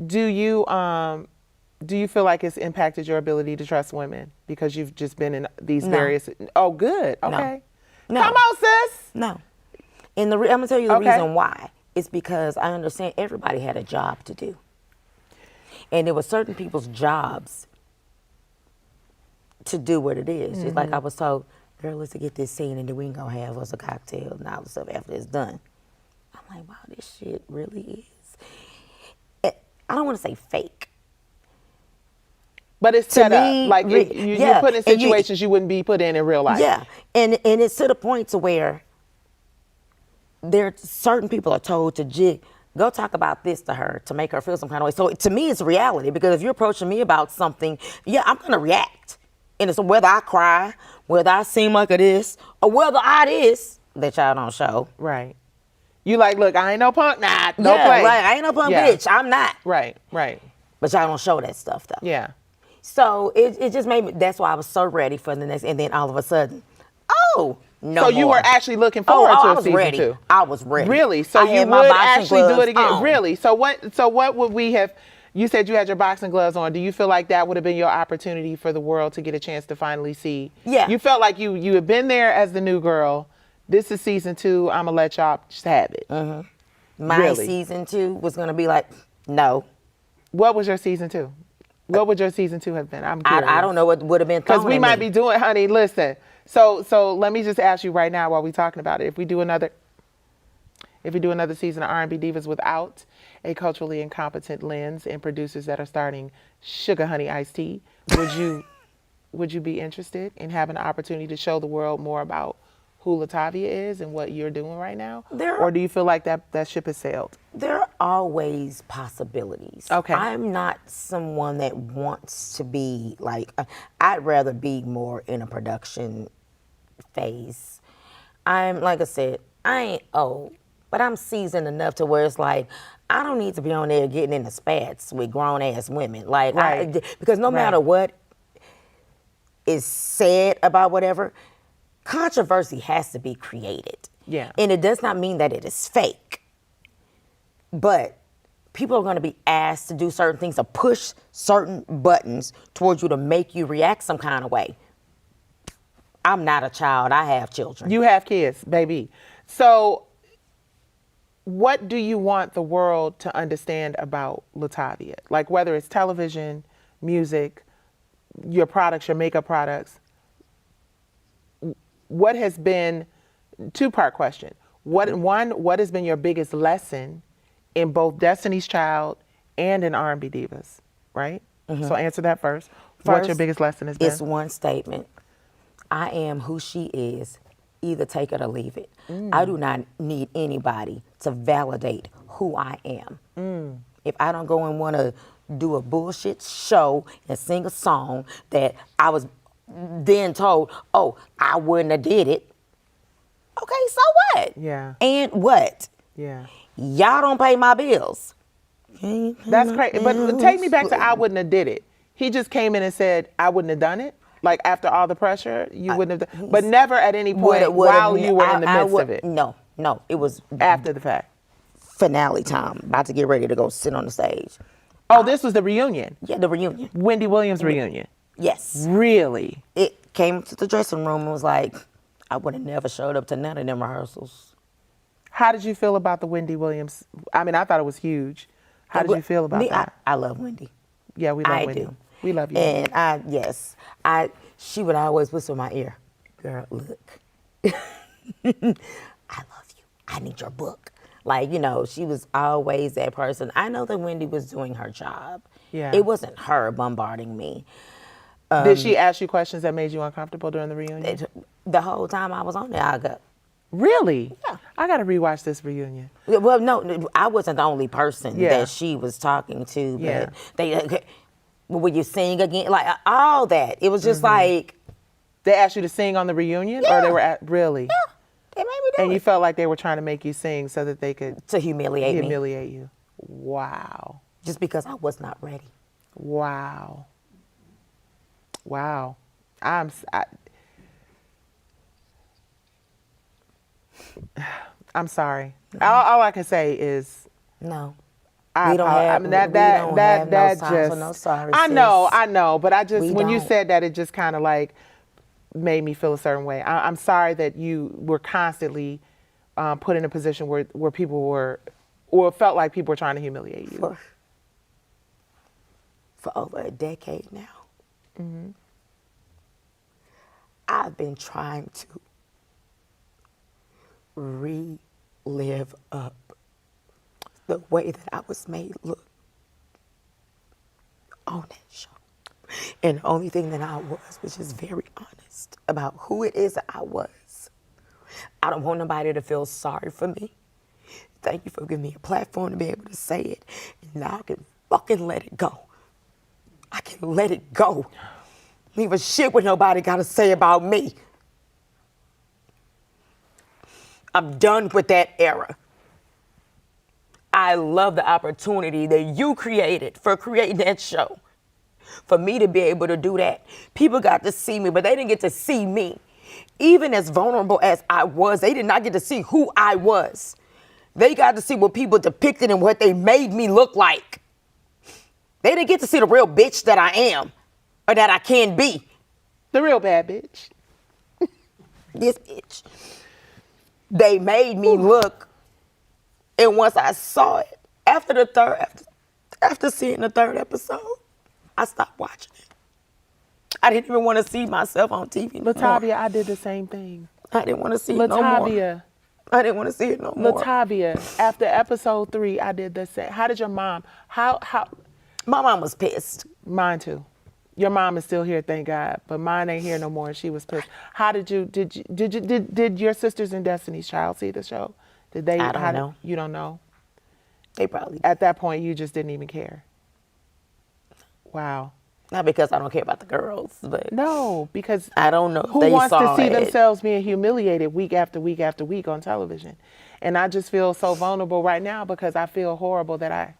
S1: Do you feel like it's impacted your ability to trust women because you've just been in these various? Oh, good. Okay.
S17: No.
S1: Come on, sis.
S17: No. And I'm gonna tell you the reason why. It's because I understand everybody had a job to do, and there were certain people's jobs to do what it is. Just like I was told, girl, let's get this scene and then we can go have us a cocktail and all the stuff after it's done. I'm like, wow, this shit really is. I don't want to say fake.
S1: But it's set up. Like you're put in situations you wouldn't be put in real life.
S17: Yeah, and it's to the point to where there certain people are told to go talk about this to her to make her feel some kind of way. So to me, it's reality because if you're approaching me about something, I'm gonna react. And it's whether I cry, whether I seem like it is, or whether I this that y'all don't show.
S1: Right. You like, look, I ain't no punk, nah, no
S17: yeah,
S1: play.
S17: Like, I ain't no punk bitch. I'm not.
S1: Right.
S17: But y'all don't show that stuff though.
S1: Yeah.
S17: So it just made me, that's why I was so ready for the next, and then all of a sudden, no
S1: So you were actually looking forward to a season 2?
S17: I was ready.
S1: Really? So you would actually do it again?
S17: On.
S1: Really? So what would we have, you said you had your boxing gloves on. Do you feel like that would have been your opportunity for the world to get a chance to finally see?
S17: Yeah.
S1: You felt like you had been there as the new girl. This is season 2. I'm going to let y'all just have it.
S17: My season 2 was going to be like, no.
S1: What was your season 2? What would your season 2 have been? I'm curious.
S17: I don't know what would have been thrown
S1: Because we
S17: at
S1: might
S17: me.
S1: be doing, honey, listen. So let me just ask you right now while we're talking about it. If we do another season of R&B Divas without a culturally incompetent lens and producers that are starting Sugar Honey Iced Tea, would you be interested in having an opportunity to show the world more about who Latavia is and what you're doing right now? Or do you feel like that ship has sailed?
S17: There are always possibilities.
S1: Okay.
S17: I'm not someone that wants to be like, I'd rather be more in a production phase. Like I said, I ain't old, but I'm seasoned enough to where it's like, I don't need to be on there getting into spats with grown ass women. Like,
S1: Right.
S17: because no matter what is said about whatever, controversy has to be created.
S1: Yeah.
S17: And it does not mean that it is fake. But people are going to be asked to do certain things, to push certain buttons towards you to make you react some kind of way. I'm not a child. I have children.
S1: You have kids, baby. So what do you want the world to understand about Latavia? Like whether it's television, music, your products, your makeup products. What has been, two-part question. What has been your biggest lesson in both Destiny's Child and in R&B Divas, right? So answer that first. What your biggest lesson has been?
S17: It's one statement. I am who she is. Either take it or leave it. I do not need anybody to validate who I am. If I don't go and want to do a bullshit show and sing a song that I was then told, oh, I wouldn't have did it. Okay, so what?
S1: Yeah.
S17: And what?
S1: Yeah.
S17: Y'all don't pay my bills.
S1: That's crazy. But take me back to I wouldn't have did it. He just came in and said, I wouldn't have done it? Like after all the pressure, you wouldn't have done, but never at any point while you were in the midst of it.
S17: No, it was
S1: after the fact.
S17: Finale time, about to get ready to go sit on the stage.
S1: Oh, this was the reunion?
S17: Yeah, the reunion.
S1: Wendy Williams reunion?
S17: Yes.
S1: Really?
S17: It came to the dressing room and was like, I would have never showed up to none of them rehearsals.
S1: How did you feel about the Wendy Williams? I mean, I thought it was huge. How did you feel about that?
S17: I love Wendy.
S1: Yeah, we love Wendy.
S17: Do.
S1: We love you.
S17: And she would always whisper in my ear, girl, look, I love you. I need your book. Like, she was always that person. I know that Wendy was doing her job.
S1: Yeah.
S17: It wasn't her bombarding me.
S1: Did she ask you questions that made you uncomfortable during the reunion?
S17: The whole time I was on there, I got.
S1: Really? Yeah. I got to rewatch this reunion.
S17: Well, no, I wasn't the only person that she was talking to. But they, will you sing again? Like, all that. It was just like.
S1: They asked you to sing on the reunion?
S17: Yeah.
S1: Or they were really?
S17: Yeah. They made me do
S1: And
S17: it.
S1: you felt like they were trying to make you sing so that they could.
S17: To humiliate
S1: you. Wow.
S17: Just because I was not ready.
S1: Wow. I'm sorry. All I can say is
S17: no.
S1: I
S17: We don't have,
S1: I mean, that
S17: no time
S1: just
S17: for no sorry,
S1: I know, but I just
S17: We
S1: when you
S17: don't.
S1: said that, it just kind of like made me feel a certain way. I'm sorry that you were constantly put in a position where people were, or felt like people were trying to humiliate you.
S17: For over a decade now. I've been trying to relive up the way that I was made look on that show. And the only thing that I was just very honest about who it is that I was. I don't want nobody to feel sorry for me. Thank you for giving me a platform to be able to say it. And now I can fucking let it go. I can let it go. Leave a shit what nobody got to say about me. I'm done with that era. I love the opportunity that you created for creating that show. For me to be able to do that. People got to see me, but they didn't get to see me. Even as vulnerable as I was, they did not get to see who I was. They got to see what people depicted and what they made me look like. They didn't get to see the real bitch that I am. Or that I can be.
S1: The real bad bitch.
S17: This bitch. They made me look. And once I saw it, after After seeing the 3rd episode, I stopped watching it. I didn't even want to see myself on TV.
S1: Latavia, I did the same thing.
S17: I didn't want to see it no more.
S1: Latavia.
S17: I didn't want to see it no more.
S1: Latavia, after episode 3, I did the same. How did your mom? How?
S17: My mom was pissed.
S1: Mine too. Your mom is still here, thank God, but mine ain't here no more. She was pissed. How did you? Did your sisters in Destiny's Child see the show? Did they?
S17: I don't know.
S1: You don't know.
S17: They probably.
S1: At that point, you just didn't even care. Wow.
S17: Not because I don't care about the girls, but
S1: no, because
S17: I don't know.
S1: Who wants to see themselves being humiliated week after week after week on television? And I just feel so vulnerable right now because I feel horrible that I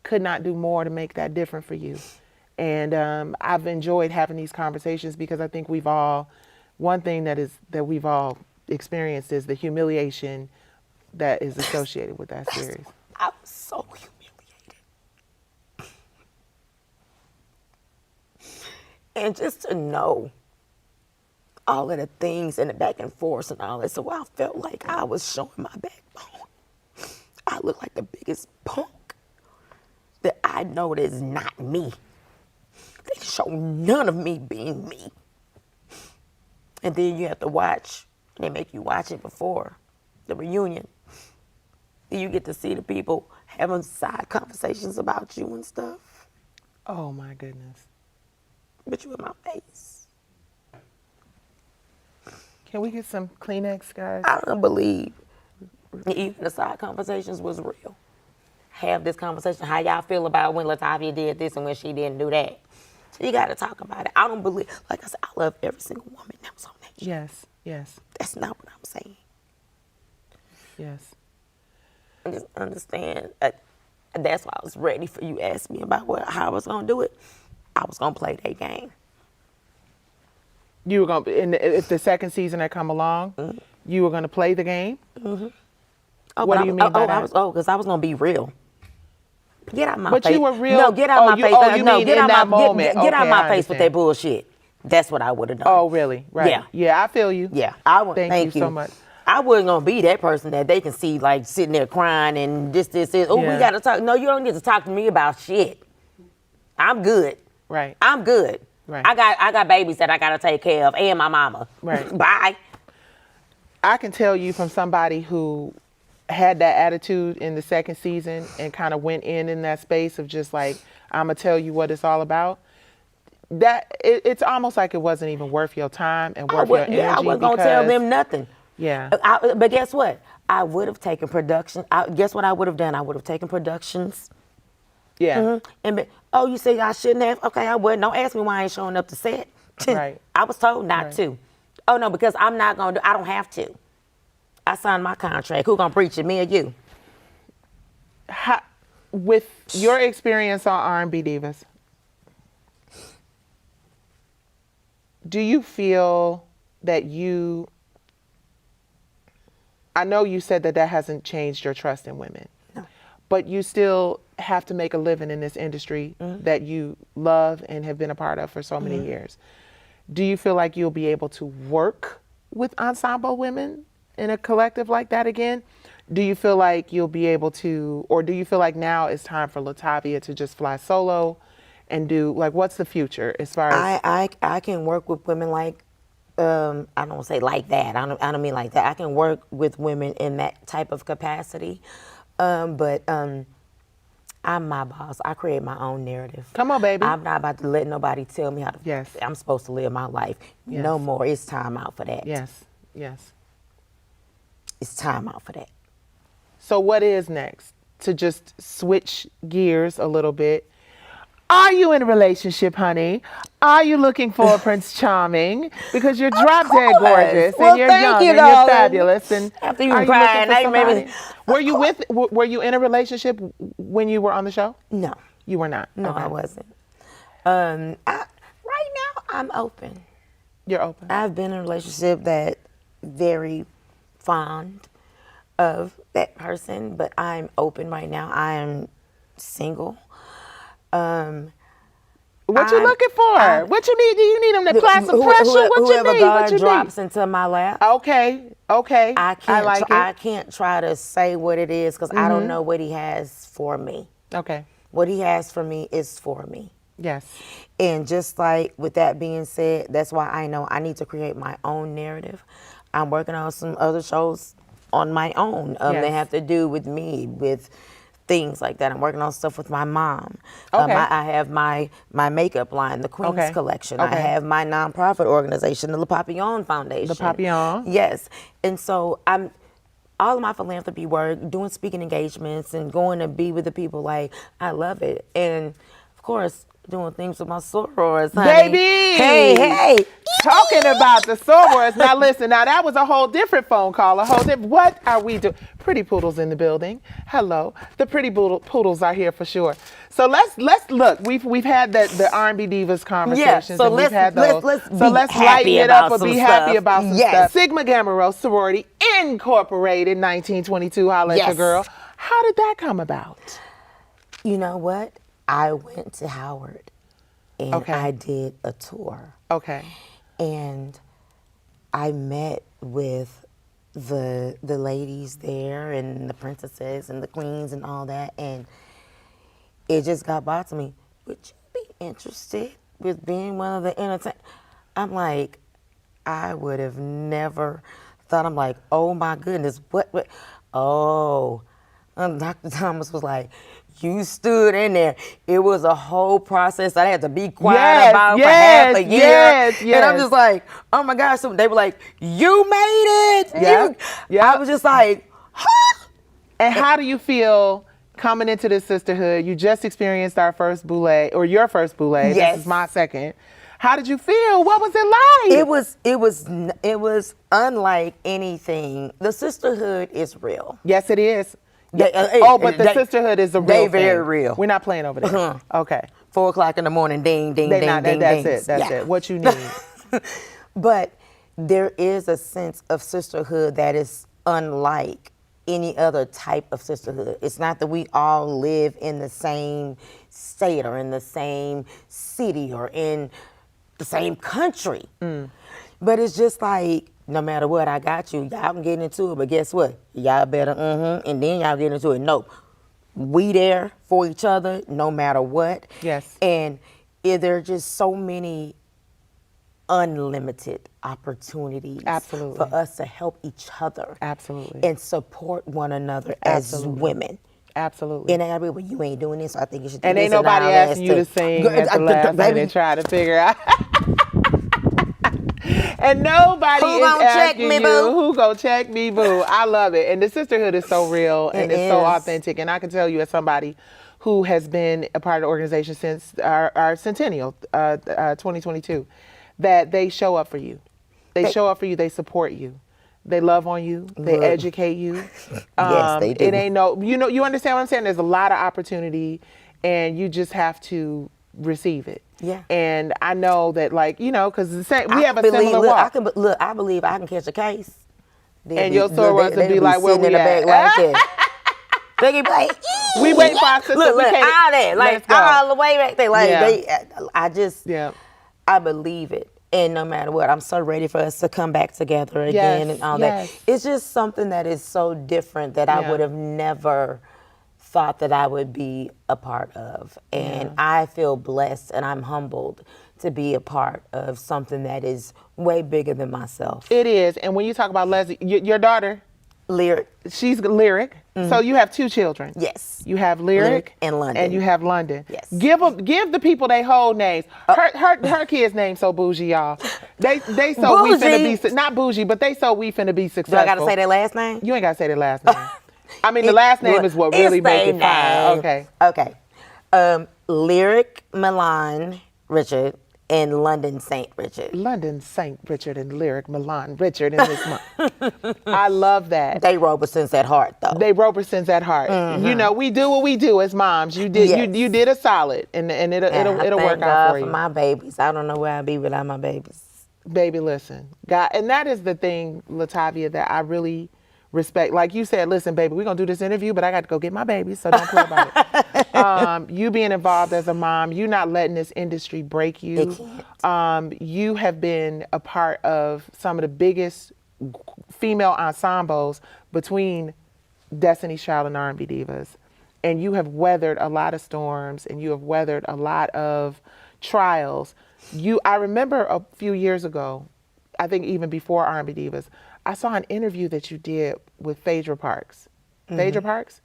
S1: could not do more to make that different for you. And I've enjoyed having these conversations because I think we've all, one thing that we've all experienced is the humiliation that is associated with that series.
S17: I was so humiliated. And just to know all of the things and the back and forth and all that, so I felt like I was showing my backbone. I look like the biggest punk that I know that is not me. They show none of me being me. And then you have to watch, they make you watch it before the reunion. Then you get to see the people having side conversations about you and stuff.
S1: Oh my goodness.
S17: But you in my face.
S1: Can we get some Kleenex, guys?
S17: I don't believe even the side conversations was real. Have this conversation. How y'all feel about when Latavia did this and when she didn't do that? So you got to talk about it. I don't believe, like I said, I love every single woman that was on that show.
S1: Yes, yes.
S17: That's not what I'm saying.
S1: Yes.
S17: I just understand. That's why I was ready for you to ask me about how I was going to do it. I was going to play that game.
S1: You were going to, if the second season had come along, you were going to play the game?
S17: Mm-hmm.
S1: What do you mean by that?
S17: Because I was going to be real. Get out my face.
S1: But you were real?
S17: No, get out my face.
S1: Oh, you
S17: no,
S1: mean
S17: get
S1: in
S17: out
S1: that
S17: my
S1: moment.
S17: Get out
S1: Okay,
S17: my
S1: I
S17: face with that bullshit. That's what I would have done.
S1: Oh, really? Right.
S17: Yeah.
S1: Yeah, I feel you.
S17: Yeah.
S1: Thank you so much.
S17: I wasn't going to be that person that they can see like sitting there crying and this. Oh, we got to talk. No, you don't get to talk to me about shit. I'm good.
S1: Right.
S17: I'm good.
S1: Right.
S17: I got babies that I got to take care of and my mama.
S1: Right.
S17: Bye.
S1: I can tell you from somebody who had that attitude in the second season and kind of went in that space of just like, I'm going to tell you what it's all about. That it's almost like it wasn't even worth your time and worth your energy.
S17: Yeah, I wasn't going to tell them nothing.
S1: Yeah.
S17: But guess what? I would have taken production. Guess what I would have done? I would have taken productions.
S1: Yeah.
S17: Mm-hmm. And oh, you say I shouldn't have? Okay, I wouldn't. Don't ask me why I ain't showing up to set.
S1: Right.
S17: I was told not to. Oh, no, because I'm not going to. I don't have to. I signed my contract. Who going to preach it, me or you?
S1: With your experience on R&B Divas, do you feel that I know you said that hasn't changed your trust in women, but you still have to make a living in this industry that you love and have been a part of for so many years. Do you feel like you'll be able to work with ensemble women in a collective like that again? Do you feel like you'll be able to, or do you feel like now it's time for Latavia to just fly solo and do, like, what's the future as far as?
S17: I can work with women like, I don't say like that. I don't mean like that. I can work with women in that type of capacity. But I'm my boss. I create my own narrative.
S1: Come on, baby.
S17: I'm not about to let nobody tell me how to.
S1: Yes.
S17: I'm supposed to live my life.
S1: Yes.
S17: No more. It's time out for that.
S1: Yes. Yes.
S17: It's time out for that.
S1: So what is next? To just switch gears a little bit. Are you in a relationship, honey? Are you looking for a Prince Charming? Because you're drop dead gorgeous and you're young and you're fabulous. And
S17: after you crying,
S1: were you in a relationship when you were on the show?
S17: No.
S1: You were not?
S17: No, I wasn't. Right now, I'm open.
S1: You're open?
S17: I've been in a relationship that very fond of that person, but I'm open right now. I am single.
S1: What you looking for? What you need? Do you need them to apply some pressure? What you
S17: whoever
S1: need?
S17: God
S1: What you
S17: drops
S1: need?
S17: into my lap.
S1: Okay.
S17: I can't try to say what it is because I don't know what he has for me.
S1: Okay.
S17: What he has for me is for me.
S1: Yes.
S17: And just like with that being said, that's why I know I need to create my own narrative. I'm working on some other shows on my own that have to do with me, with things like that. I'm working on stuff with my mom.
S1: Okay.
S17: I have my makeup line, the Queen's Collection. I have my nonprofit organization, the Le Papillon Foundation.
S1: The Papillon.
S17: Yes. And so I'm all of my philanthropy work, doing speaking engagements and going to be with the people, like, I love it. And of course, doing things with my sorors, honey.
S1: Baby!
S17: Hey!
S1: Talking about the sorors. Now listen, now that was a whole different phone call. What are we doing? Pretty Poodles in the building. Hello. The Pretty Poodles are here for sure. So let's look. We've had the R&B Divas conversations.
S17: Yeah, so
S1: and
S17: let's
S1: we've had those.
S17: let's
S1: lighten it up or be happy about some
S17: yes.
S1: stuff. Sigma Gamma Rho Sorority Incorporated, 1922. Holla at your girl. How did that come about?
S17: You know what? I went to Howard and I did a tour.
S1: Okay.
S17: And I met with the ladies there and the princesses and the queens and all that, and it just got back to me. Would you be interested with being one of the entertainers? I'm like, I would have never thought. I'm like, oh my goodness, what? Oh, Dr. Thomas was like, you stood in there. It was a whole process. I had to be quiet about for half a year. And I'm just like, oh my gosh. So they were like, you made it.
S1: Yeah.
S17: I was just like, huh?
S1: And how do you feel coming into this sisterhood? You just experienced our first boule, or your first boule.
S17: Yes.
S1: This is my second. How did you feel? What was it like?
S17: It was unlike anything. The sisterhood is real.
S1: Yes, it is. But the sisterhood is a real
S17: thing. They very
S1: thing.
S17: real.
S1: We're not playing over there. Okay.
S17: 4 o'clock in the morning, ding, ding, ding, ding,
S1: That's it. What you need.
S17: But there is a sense of sisterhood that is unlike any other type of sisterhood. It's not that we all live in the same state or in the same city or in the same country. But it's just like, no matter what, I got you. Y'all can get into it, but guess what? Y'all better, and then y'all get into it. No, we there for each other, no matter what.
S1: Yes.
S17: And there are just so many unlimited opportunities for us to help each other.
S1: Absolutely.
S17: And support one another as women.
S1: Absolutely.
S17: And I well, you ain't doing this, so I think you should do
S1: and
S17: this.
S1: ain't nobody asking you to sing at the last minute and try to figure out. And nobody is asking you, who gonna check me, boo? I love it. And the sisterhood is so real and it's so authentic. And I can tell you as somebody who has been a part of the organization since our centennial, 2022, that they show up for you. They show up for you, they support you. They love on you. They educate you.
S17: Yes, they do.
S1: It ain't you understand what I'm saying? There's a lot of opportunity and you just have to receive it.
S17: Yeah.
S1: And I know that, like, because we have a similar walk.
S17: I believe I can catch a case.
S1: And your sorors would be like, where we at?
S17: Like they can be like,
S1: we wait for our sister.
S17: Look, all that, like all the way back there. Like I believe it. And no matter what, I'm so ready for us to come back together again and all that. It's just something that is so different that I would have never thought that I would be a part of. And I feel blessed and I'm humbled to be a part of something that is way bigger than myself.
S1: It is. And when you talk about Leslie, your daughter,
S17: Lyric.
S1: She's Lyric. So you have 2 children.
S17: Yes.
S1: You have Lyric
S17: and London.
S1: And you have London.
S17: Yes.
S1: Give the people their whole names. Her kids' name so bougie, y'all. They so we finna be not bougie, but they so we finna be successful.
S17: Do I gotta say their last name?
S1: You ain't gotta say their last name. I mean, the last name is what really makes it fine. Okay.
S17: Okay. Lyric Milan Richard and London St. Richard.
S1: London St. Richard and Lyric Milan Richard in this month. I love that.
S17: They Robersons at heart, though.
S1: They Robersons at heart. We do what we do as moms. You did you did a solid, and it'll work out for you.
S17: For my babies. I don't know where I'd be without my babies.
S1: Baby, listen, God, and that is the thing, Latavia, that I really respect. Like you said, listen, baby, we're going to do this interview, but I got to go get my baby, so don't play about it. You being involved as a mom, you not letting this industry break you.
S17: It can't.
S1: You have been a part of some of the biggest female ensembles between Destiny's Child and R&B Divas. and you have weathered a lot of storms and you have weathered a lot of trials. I remember a few years ago, I think even before R&B Divas, I saw an interview that you did with Phaedra Parks. Phaedra Parks?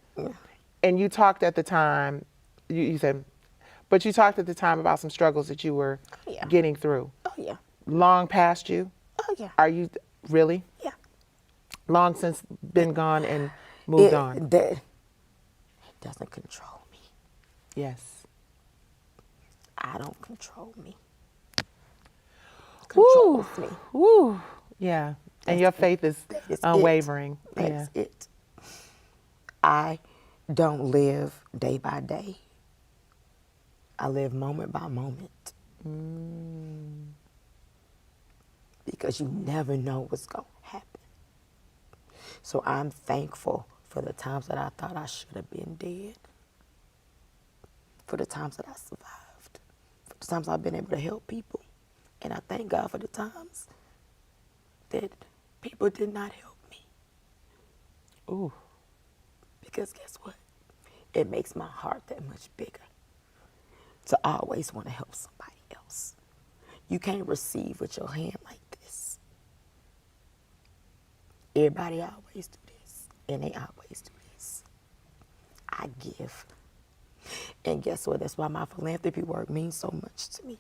S1: And you talked at the time, you said, but you talked at the time about some struggles that you were getting through.
S17: Oh, yeah.
S1: Long past you?
S17: Oh, yeah.
S1: Are you, really?
S17: Yeah.
S1: Long since been gone and moved on?
S17: That doesn't control me.
S1: Yes.
S17: I don't control me.
S1: Woo.
S17: Me.
S1: Woo. Yeah. And your faith is unwavering.
S17: That's it. I don't live day by day. I live moment by moment. Because you never know what's going to happen. So I'm thankful for the times that I thought I should have been dead. For the times that I survived. For the times I've been able to help people. And I thank God for the times that people did not help me.
S1: Ooh.
S17: Because guess what? It makes my heart that much bigger. To always want to help somebody else. You can't receive with your hand like this. Everybody always do this, and they always do this. I give. And guess what? That's why my philanthropy work means so much to me.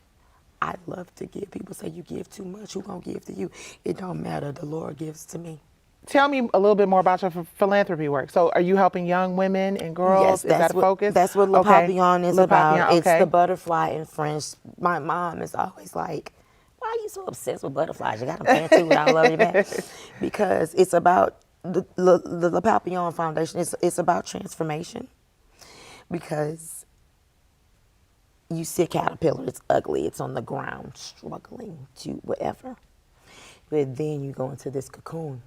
S17: I love to give. People say you give too much. Who gonna give to you? It don't matter. The Lord gives to me.
S1: Tell me a little bit more about your philanthropy work. So are you helping young women and girls?
S17: Yes,
S1: is that a focus?
S17: That's what Latavia is about.
S1: Okay.
S17: It's the butterfly in French. My mom is always like, why are you so obsessed with butterflies? You got them tattooed, I love you back. Because it's about, the Latavia Foundation, it's about transformation. Because you see a caterpillar, it's ugly, it's on the ground, struggling to whatever. But then you go into this cocoon.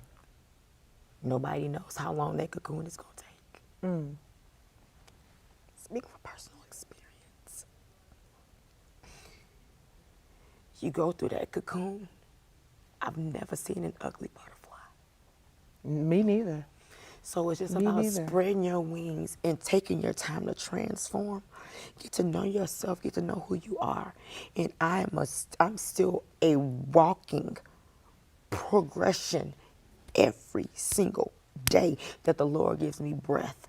S17: Nobody knows how long that cocoon is going to take. Speaking from personal experience. You go through that cocoon. I've never seen an ugly butterfly.
S1: Me neither.
S17: So it's just about spreading your wings and taking your time to transform. Get to know yourself, get to know who you are. And I'm still a walking progression every single day that the Lord gives me breath.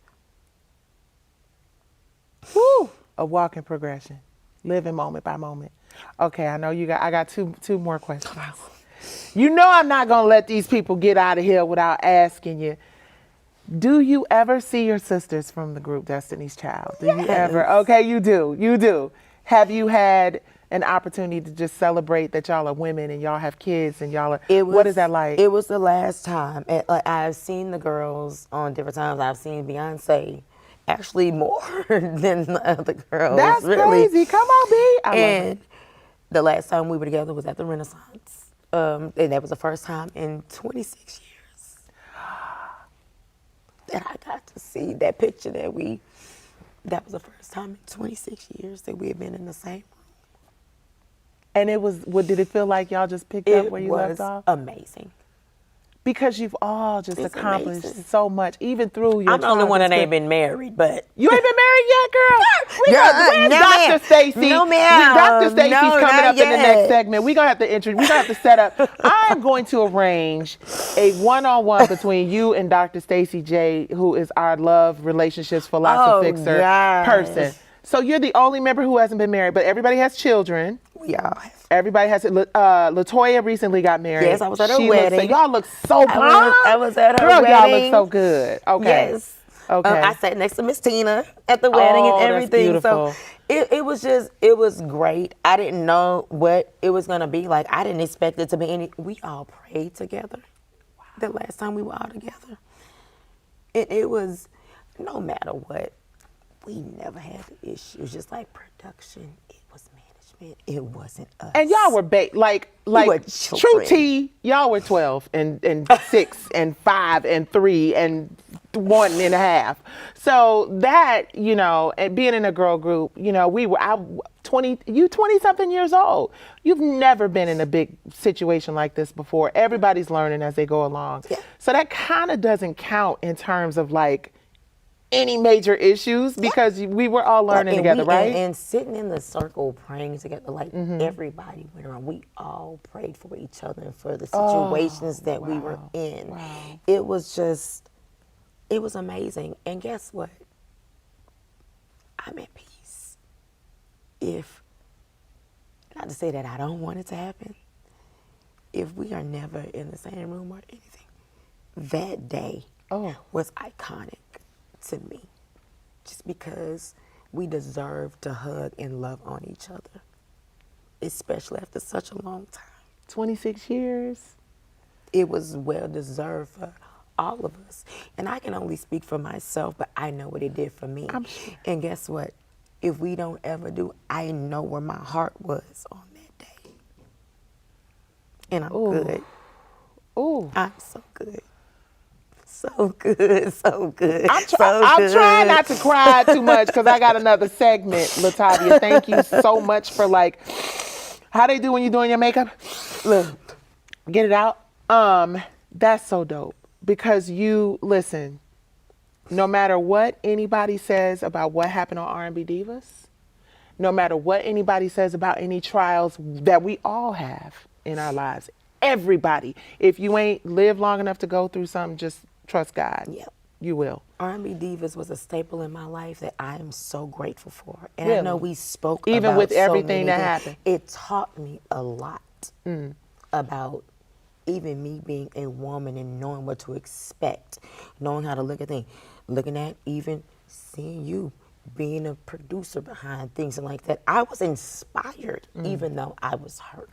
S1: Woo! A walking progression. Living moment by moment. Okay, I know I got two more questions. You know I'm not gonna let these people get out of here without asking you, do you ever see your sisters from the group Destiny's Child? Do you ever? Okay, you do. Have you had an opportunity to just celebrate that y'all are women and y'all have kids and y'all are, what is that like?
S17: It was the last time. I've seen the girls on different times. I've seen Beyonce actually more than the other girls.
S1: That's
S17: really
S1: crazy. Come on, B.
S17: And the last time we were together was at the Renaissance. And that was the first time in 26 years that I got to see that picture that was the first time in 26 years that we had been in the same room.
S1: And did it feel like y'all just picked up where you left off?
S17: It was amazing.
S1: Because you've all just accomplished so much, even through your
S17: I'm the only one that ain't been married, but...
S1: You ain't been married yet, girl? Where's Dr. Stacy?
S17: No, ma'am.
S1: Dr. Stacy's coming up
S17: yet.
S1: in the next segment. We're going to have to set up. I'm going to arrange a one-on-one between you and Dr. Stacy J, who is our love relationships philosophy fixer person. So you're the only member who hasn't been married, but everybody has children.
S17: We all have.
S1: Everybody has it. Latoya recently got married.
S17: Yes, I was at her wedding.
S1: Y'all look so bomb.
S17: I was at her wedding.
S1: Y'all look so good. Okay.
S17: Yes.
S1: Okay.
S17: I sat next to Miss Tina at the wedding and everything.
S1: That's beautiful.
S17: So it was great. I didn't know what it was gonna be like. I didn't expect it to be we all prayed together. Wow. The last time we were all together. It was, no matter what, we never had the issues. Just like production, it was management. It wasn't us.
S1: And y'all were like true T. Y'all were 12 and 6 and 5 and 3 and 1.5. So that, and being in a girl group, you 20 something years old. You've never been in a big situation like this before. Everybody's learning as they go along. Yeah. So that kind of doesn't count in terms of like any major issues because we were all learning together, right?
S17: And sitting in the circle praying together, like everybody went around. We all prayed for each other and for the situations that we were in.
S1: Wow.
S17: It was amazing. And guess what? I'm at peace. Not to say that I don't want it to happen, if we are never in the same room or anything, that day was iconic to me. Just because we deserve to hug and love on each other, especially after such a long time.
S1: 26 years.
S17: It was well deserved for all of us. And I can only speak for myself, but I know what it did for me.
S1: I'm sure.
S17: And guess what? If we don't ever do, I know where my heart was on that day. And I'm good.
S1: Ooh.
S17: I'm so good. So good, so good.
S1: I'm trying not to cry too much because I got another segment, Latavia. Thank you so much for how they do when you're doing your makeup. Look, get it out. That's so dope because listen, no matter what anybody says about what happened on R&B Divas, no matter what anybody says about any trials that we all have in our lives, everybody, if you ain't lived long enough to go through something, just trust God.
S17: Yep.
S1: You will.
S17: R&B Divas was a staple in my life that I am so grateful for. And
S1: Really?
S17: I know we spoke
S1: even
S17: about
S1: with
S17: so
S1: everything
S17: many
S1: that
S17: things.
S1: happened.
S17: It taught me a lot about even me being a woman and knowing what to expect, knowing how to look at things, looking at even seeing you being a producer behind things and like that. I was inspired even though I was hurt.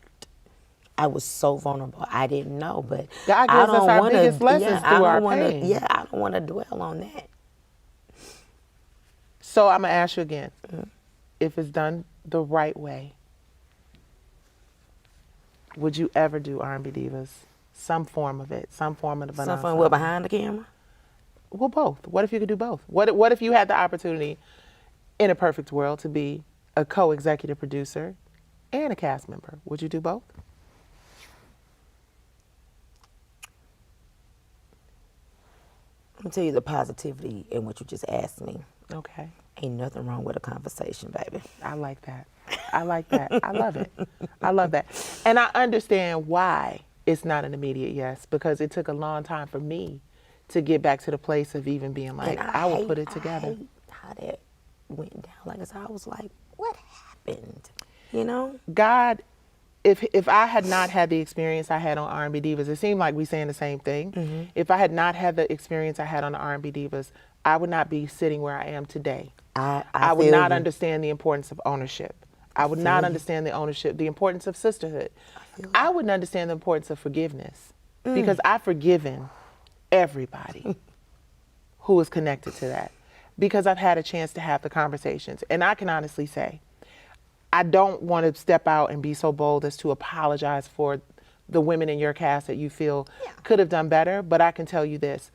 S17: I was so vulnerable. I didn't know, but
S1: God
S17: I
S1: gives us
S17: don't
S1: our
S17: wanna,
S1: biggest lessons through our pain.
S17: Yeah, I don't want to dwell on that.
S1: So I'm gonna ask you again, if it's done the right way, would you ever do R&B Divas? Some form of it, some form of the
S17: Some fun, behind the camera?
S1: Well, both. What if you could do both? What if you had the opportunity, in a perfect world, to be a co-executive producer and a cast member? Would you do both?
S17: Let me tell you the positivity in what you just asked me.
S1: Okay.
S17: Ain't nothing wrong with a conversation, baby.
S1: I like that. I like that. I love it. I love that. And I understand why it's not an immediate yes, because it took a long time for me to get back to the place of even being like, I will put it together.
S17: I hate how that went down. Like I said, I was like, what happened? You know?
S1: God, if I had not had the experience I had on R&B Divas, it seemed like we saying the same thing. If I had not had the experience I had on the R&B Divas, I would not be sitting where I am today. I would not understand the importance of ownership. I would not understand the importance of sisterhood. I wouldn't understand the importance of forgiveness because I've forgiven everybody who is connected to that because I've had a chance to have the conversations. And I can honestly say, I don't want to step out and be so bold as to apologize for the women in your cast that you feel could have done better. But I can tell you this,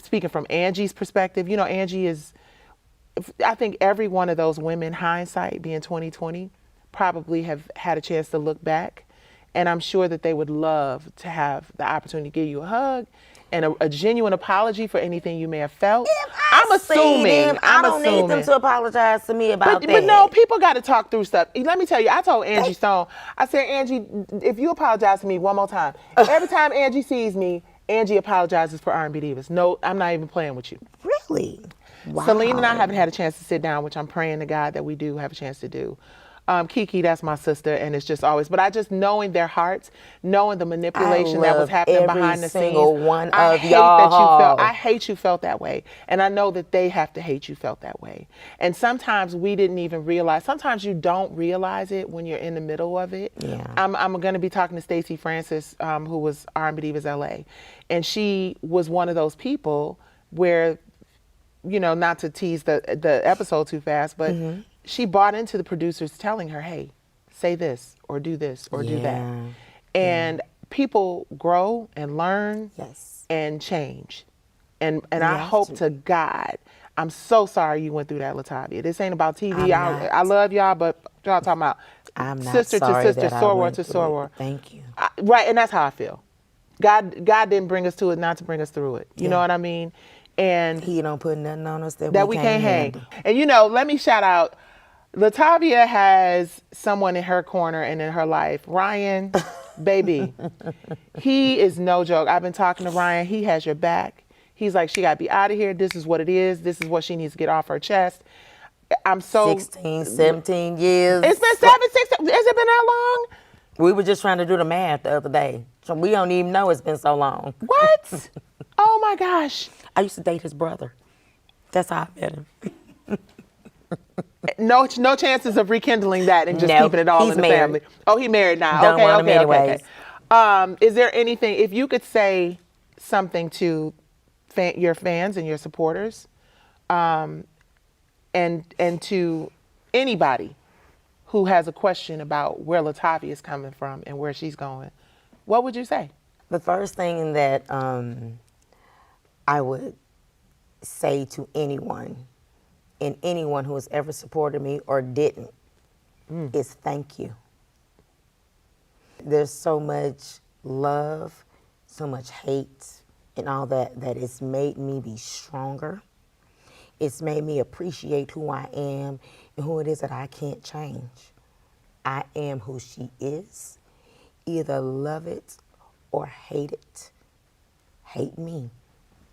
S1: speaking from Angie's perspective, you know, Angie is, I think every one of those women, hindsight being 2020, probably have had a chance to look back. And I'm sure that they would love to have the opportunity to give you a hug and a genuine apology for anything you may have felt. I'm assuming.
S17: I don't need them to apologize to me about that.
S1: But no, people got to talk through stuff. Let me tell you, I told Angie Stone, I said, Angie, if you apologize to me one more time, every time Angie sees me, Angie apologizes for R&B Divas. No, I'm not even playing with you.
S17: Really? Wow.
S1: Celine and I haven't had a chance to sit down, which I'm praying to God that we do have a chance to do. Keke, that's my sister, and it's just always, but I just knowing their hearts, knowing the manipulation that was happening behind the scenes. I hate you felt that way. And I know that they have to hate you felt that way. And sometimes we didn't even realize, sometimes you don't realize it when you're in the middle of it.
S17: Yeah.
S1: I'm going to be talking to Stacey Francis, who was R&B Divas LA. And she was one of those people where, you know, not to tease the episode too fast, but she bought into the producers telling her, hey, say this or do that. And people grow and learn and change. And I hope to God, I'm so sorry you went through that, Latavia. This ain't about TV. I love y'all, but y'all talking about sister to sister, soror to soror.
S17: Thank you.
S1: Right, and that's how I feel. God didn't bring us to it not to bring us through it. You know what I mean? And
S17: he don't put nothing on us that we can't
S1: hang.
S17: handle.
S1: And let me shout out, Latavia has someone in her corner and in her life. Ryan, baby, he is no joke. I've been talking to Ryan. He has your back. He's like, she got to be out of here. This is what it is. This is what she needs to get off her chest. I'm so
S17: 16, 17 years.
S1: It's been 7, 6. Has it been that long?
S17: We were just trying to do the math the other day. So we don't even know it's been so long.
S1: What? Oh my gosh.
S17: I used to date his brother. That's how I met him.
S1: No chances of rekindling that and just keeping it all in the family. Oh, he married now.
S17: Don't want him anyways.
S1: Is there anything, if you could say something to your fans and your supporters, and to anybody who has a question about where Latavia is coming from and where she's going, what would you say?
S17: The first thing that I would say to anyone, and anyone who has ever supported me or didn't, is thank you. There's so much love, so much hate, and all that it's made me be stronger. It's made me appreciate who I am and who it is that I can't change. I am who she is. Either love it or hate it. Hate me.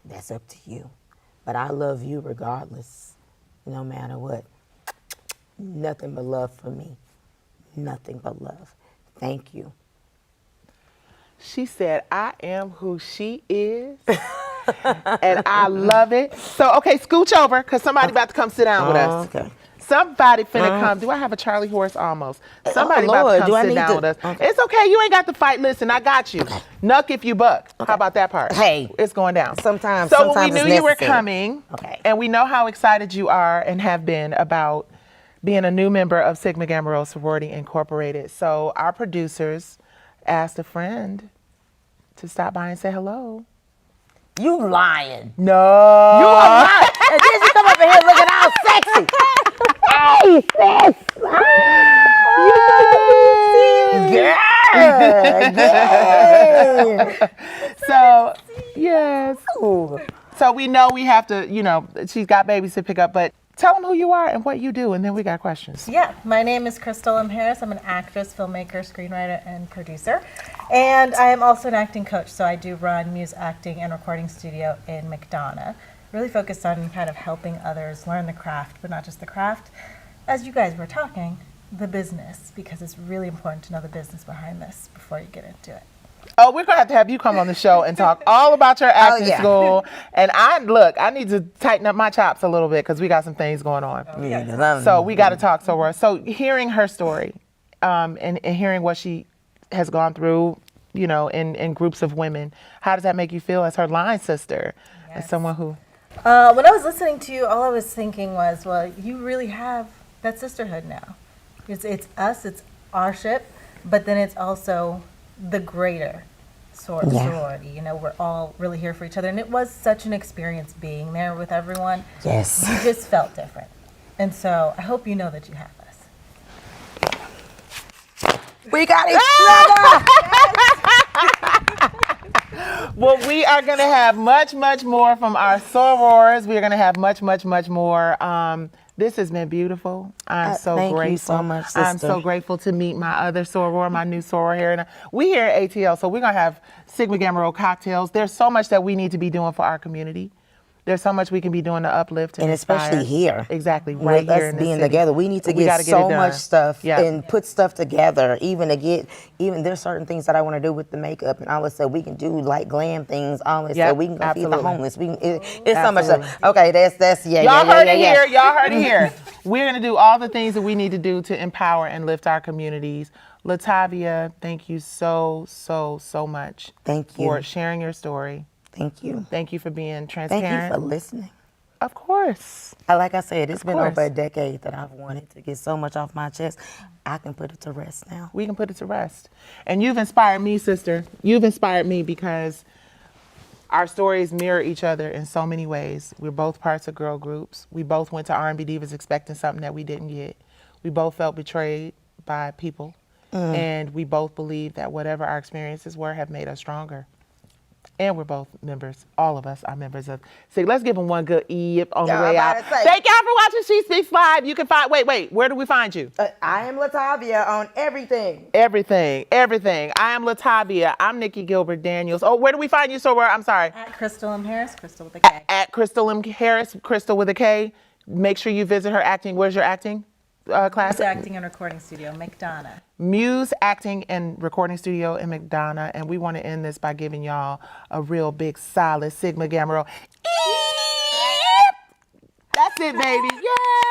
S17: That's up to you. But I love you regardless, no matter what. Nothing but love for me. Nothing but love. Thank you.
S1: She said, I am who she is. And I love it. So, okay, scooch over, because somebody about to come sit down with us.
S17: Okay.
S1: Somebody finna come. Do I have a Charlie horse? Almost. Somebody about
S17: Lord,
S1: to come sit down with us.
S17: Okay.
S1: It's okay. You ain't got to fight. Listen, I got you. Nuck if you buck. How about that part?
S17: Hey.
S1: It's going down.
S17: Sometimes
S1: So when we
S17: it's
S1: knew you were
S17: necessary.
S1: coming, and we know how excited you are and have been about being a new member of Sigma Gamma Rho Sorority Incorporated. So our producers asked a friend to stop by and say hello.
S17: You lying.
S1: No.
S17: You are lying. And then you come up in here looking all sexy. Hey, sis.
S1: Yeah. So, yes. So we know we have to, she's got babies to pick up, but tell them who you are and what you do, and then we got questions.
S19: Yeah, my name is Crystal M. Harris. I'm an actress, filmmaker, screenwriter, and producer. And I am also an acting coach, so I do run Muse Acting and Recording Studio in McDonough. Really focused on kind of helping others learn the craft, but not just the craft. As you guys were talking, the business, because it's really important to know the business behind this before you get into it.
S1: Oh, we're going to have you come on the show and talk all about your acting school. And I need to tighten up my chops a little bit because we got some things going on. So we got to talk to her. So hearing her story and hearing what she has gone through, in groups of women, how does that make you feel as her line sister, as someone who...
S19: When I was listening to you, all I was thinking was, well, you really have that sisterhood now. It's us, it's our ship, but then it's also the greater sorority. We're all really here for each other. And it was such an experience being there with everyone.
S17: Yes.
S19: You just felt different. And so I hope you know that you have us.
S17: We got each other.
S1: Well, we are going to have much, much more from our sorors. We are going to have much, much, much more. This has been beautiful. I'm so grateful.
S17: Thank you so much, sister.
S1: I'm so grateful to meet my other soror, my new soror here. We here at ATL, so we're going to have Sigma Gamma Rho cocktails. There's so much that we need to be doing for our community. There's so much we can be doing to uplift and
S17: especially
S1: inspire.
S17: here.
S1: Exactly, right
S17: with
S1: here
S17: us
S1: in
S17: being
S1: the city.
S17: together. We need to get so much stuff and put stuff together. Even there's certain things that I want to do with the makeup, and I always say we can do like glam things. Always say we can go feed the homeless. It's so much stuff. Okay, that's
S1: Y'all heard it here. Y'all heard it here. We're gonna do all the things that we need to do to empower and lift our communities. Latavia, thank you so much.
S17: Thank you
S1: for sharing your story.
S17: Thank you.
S1: Thank you for being transparent.
S17: Thank you for listening.
S1: Of course.
S17: Like I said, it's been over a decade that I've wanted to get so much off my chest. I can put it to rest now.
S1: We can put it to rest. And you've inspired me, sister. You've inspired me because our stories mirror each other in so many ways. We're both parts of girl groups. We both went to R&B Divas expecting something that we didn't get. We both felt betrayed by people. And we both believe that whatever our experiences were have made us stronger. And we're both members. All of us are members of SIG. Let's give them one good E on the
S20: Yeah,
S1: way
S20: I'm
S1: out.
S20: about to say.
S1: Thank y'all for watching She Speaks Live. You can find, wait, where do we find you?
S20: I am Latavia on everything.
S1: Everything. I am Latavia. I'm Nikki Gilbert Daniels. Oh, where do we find you, Soror? I'm sorry.
S19: At Crystal M. Harris, Crystal with a K.
S1: At Crystal M. Harris, Crystal with a K. Make sure you visit her acting. Where's your acting class?
S19: Muse Acting and Recording Studio, McDonough.
S1: Muse Acting and Recording Studio in McDonough. And we want to end this by giving y'all a real big, solid Sigma Gamma Rho. That's it, baby. Yay!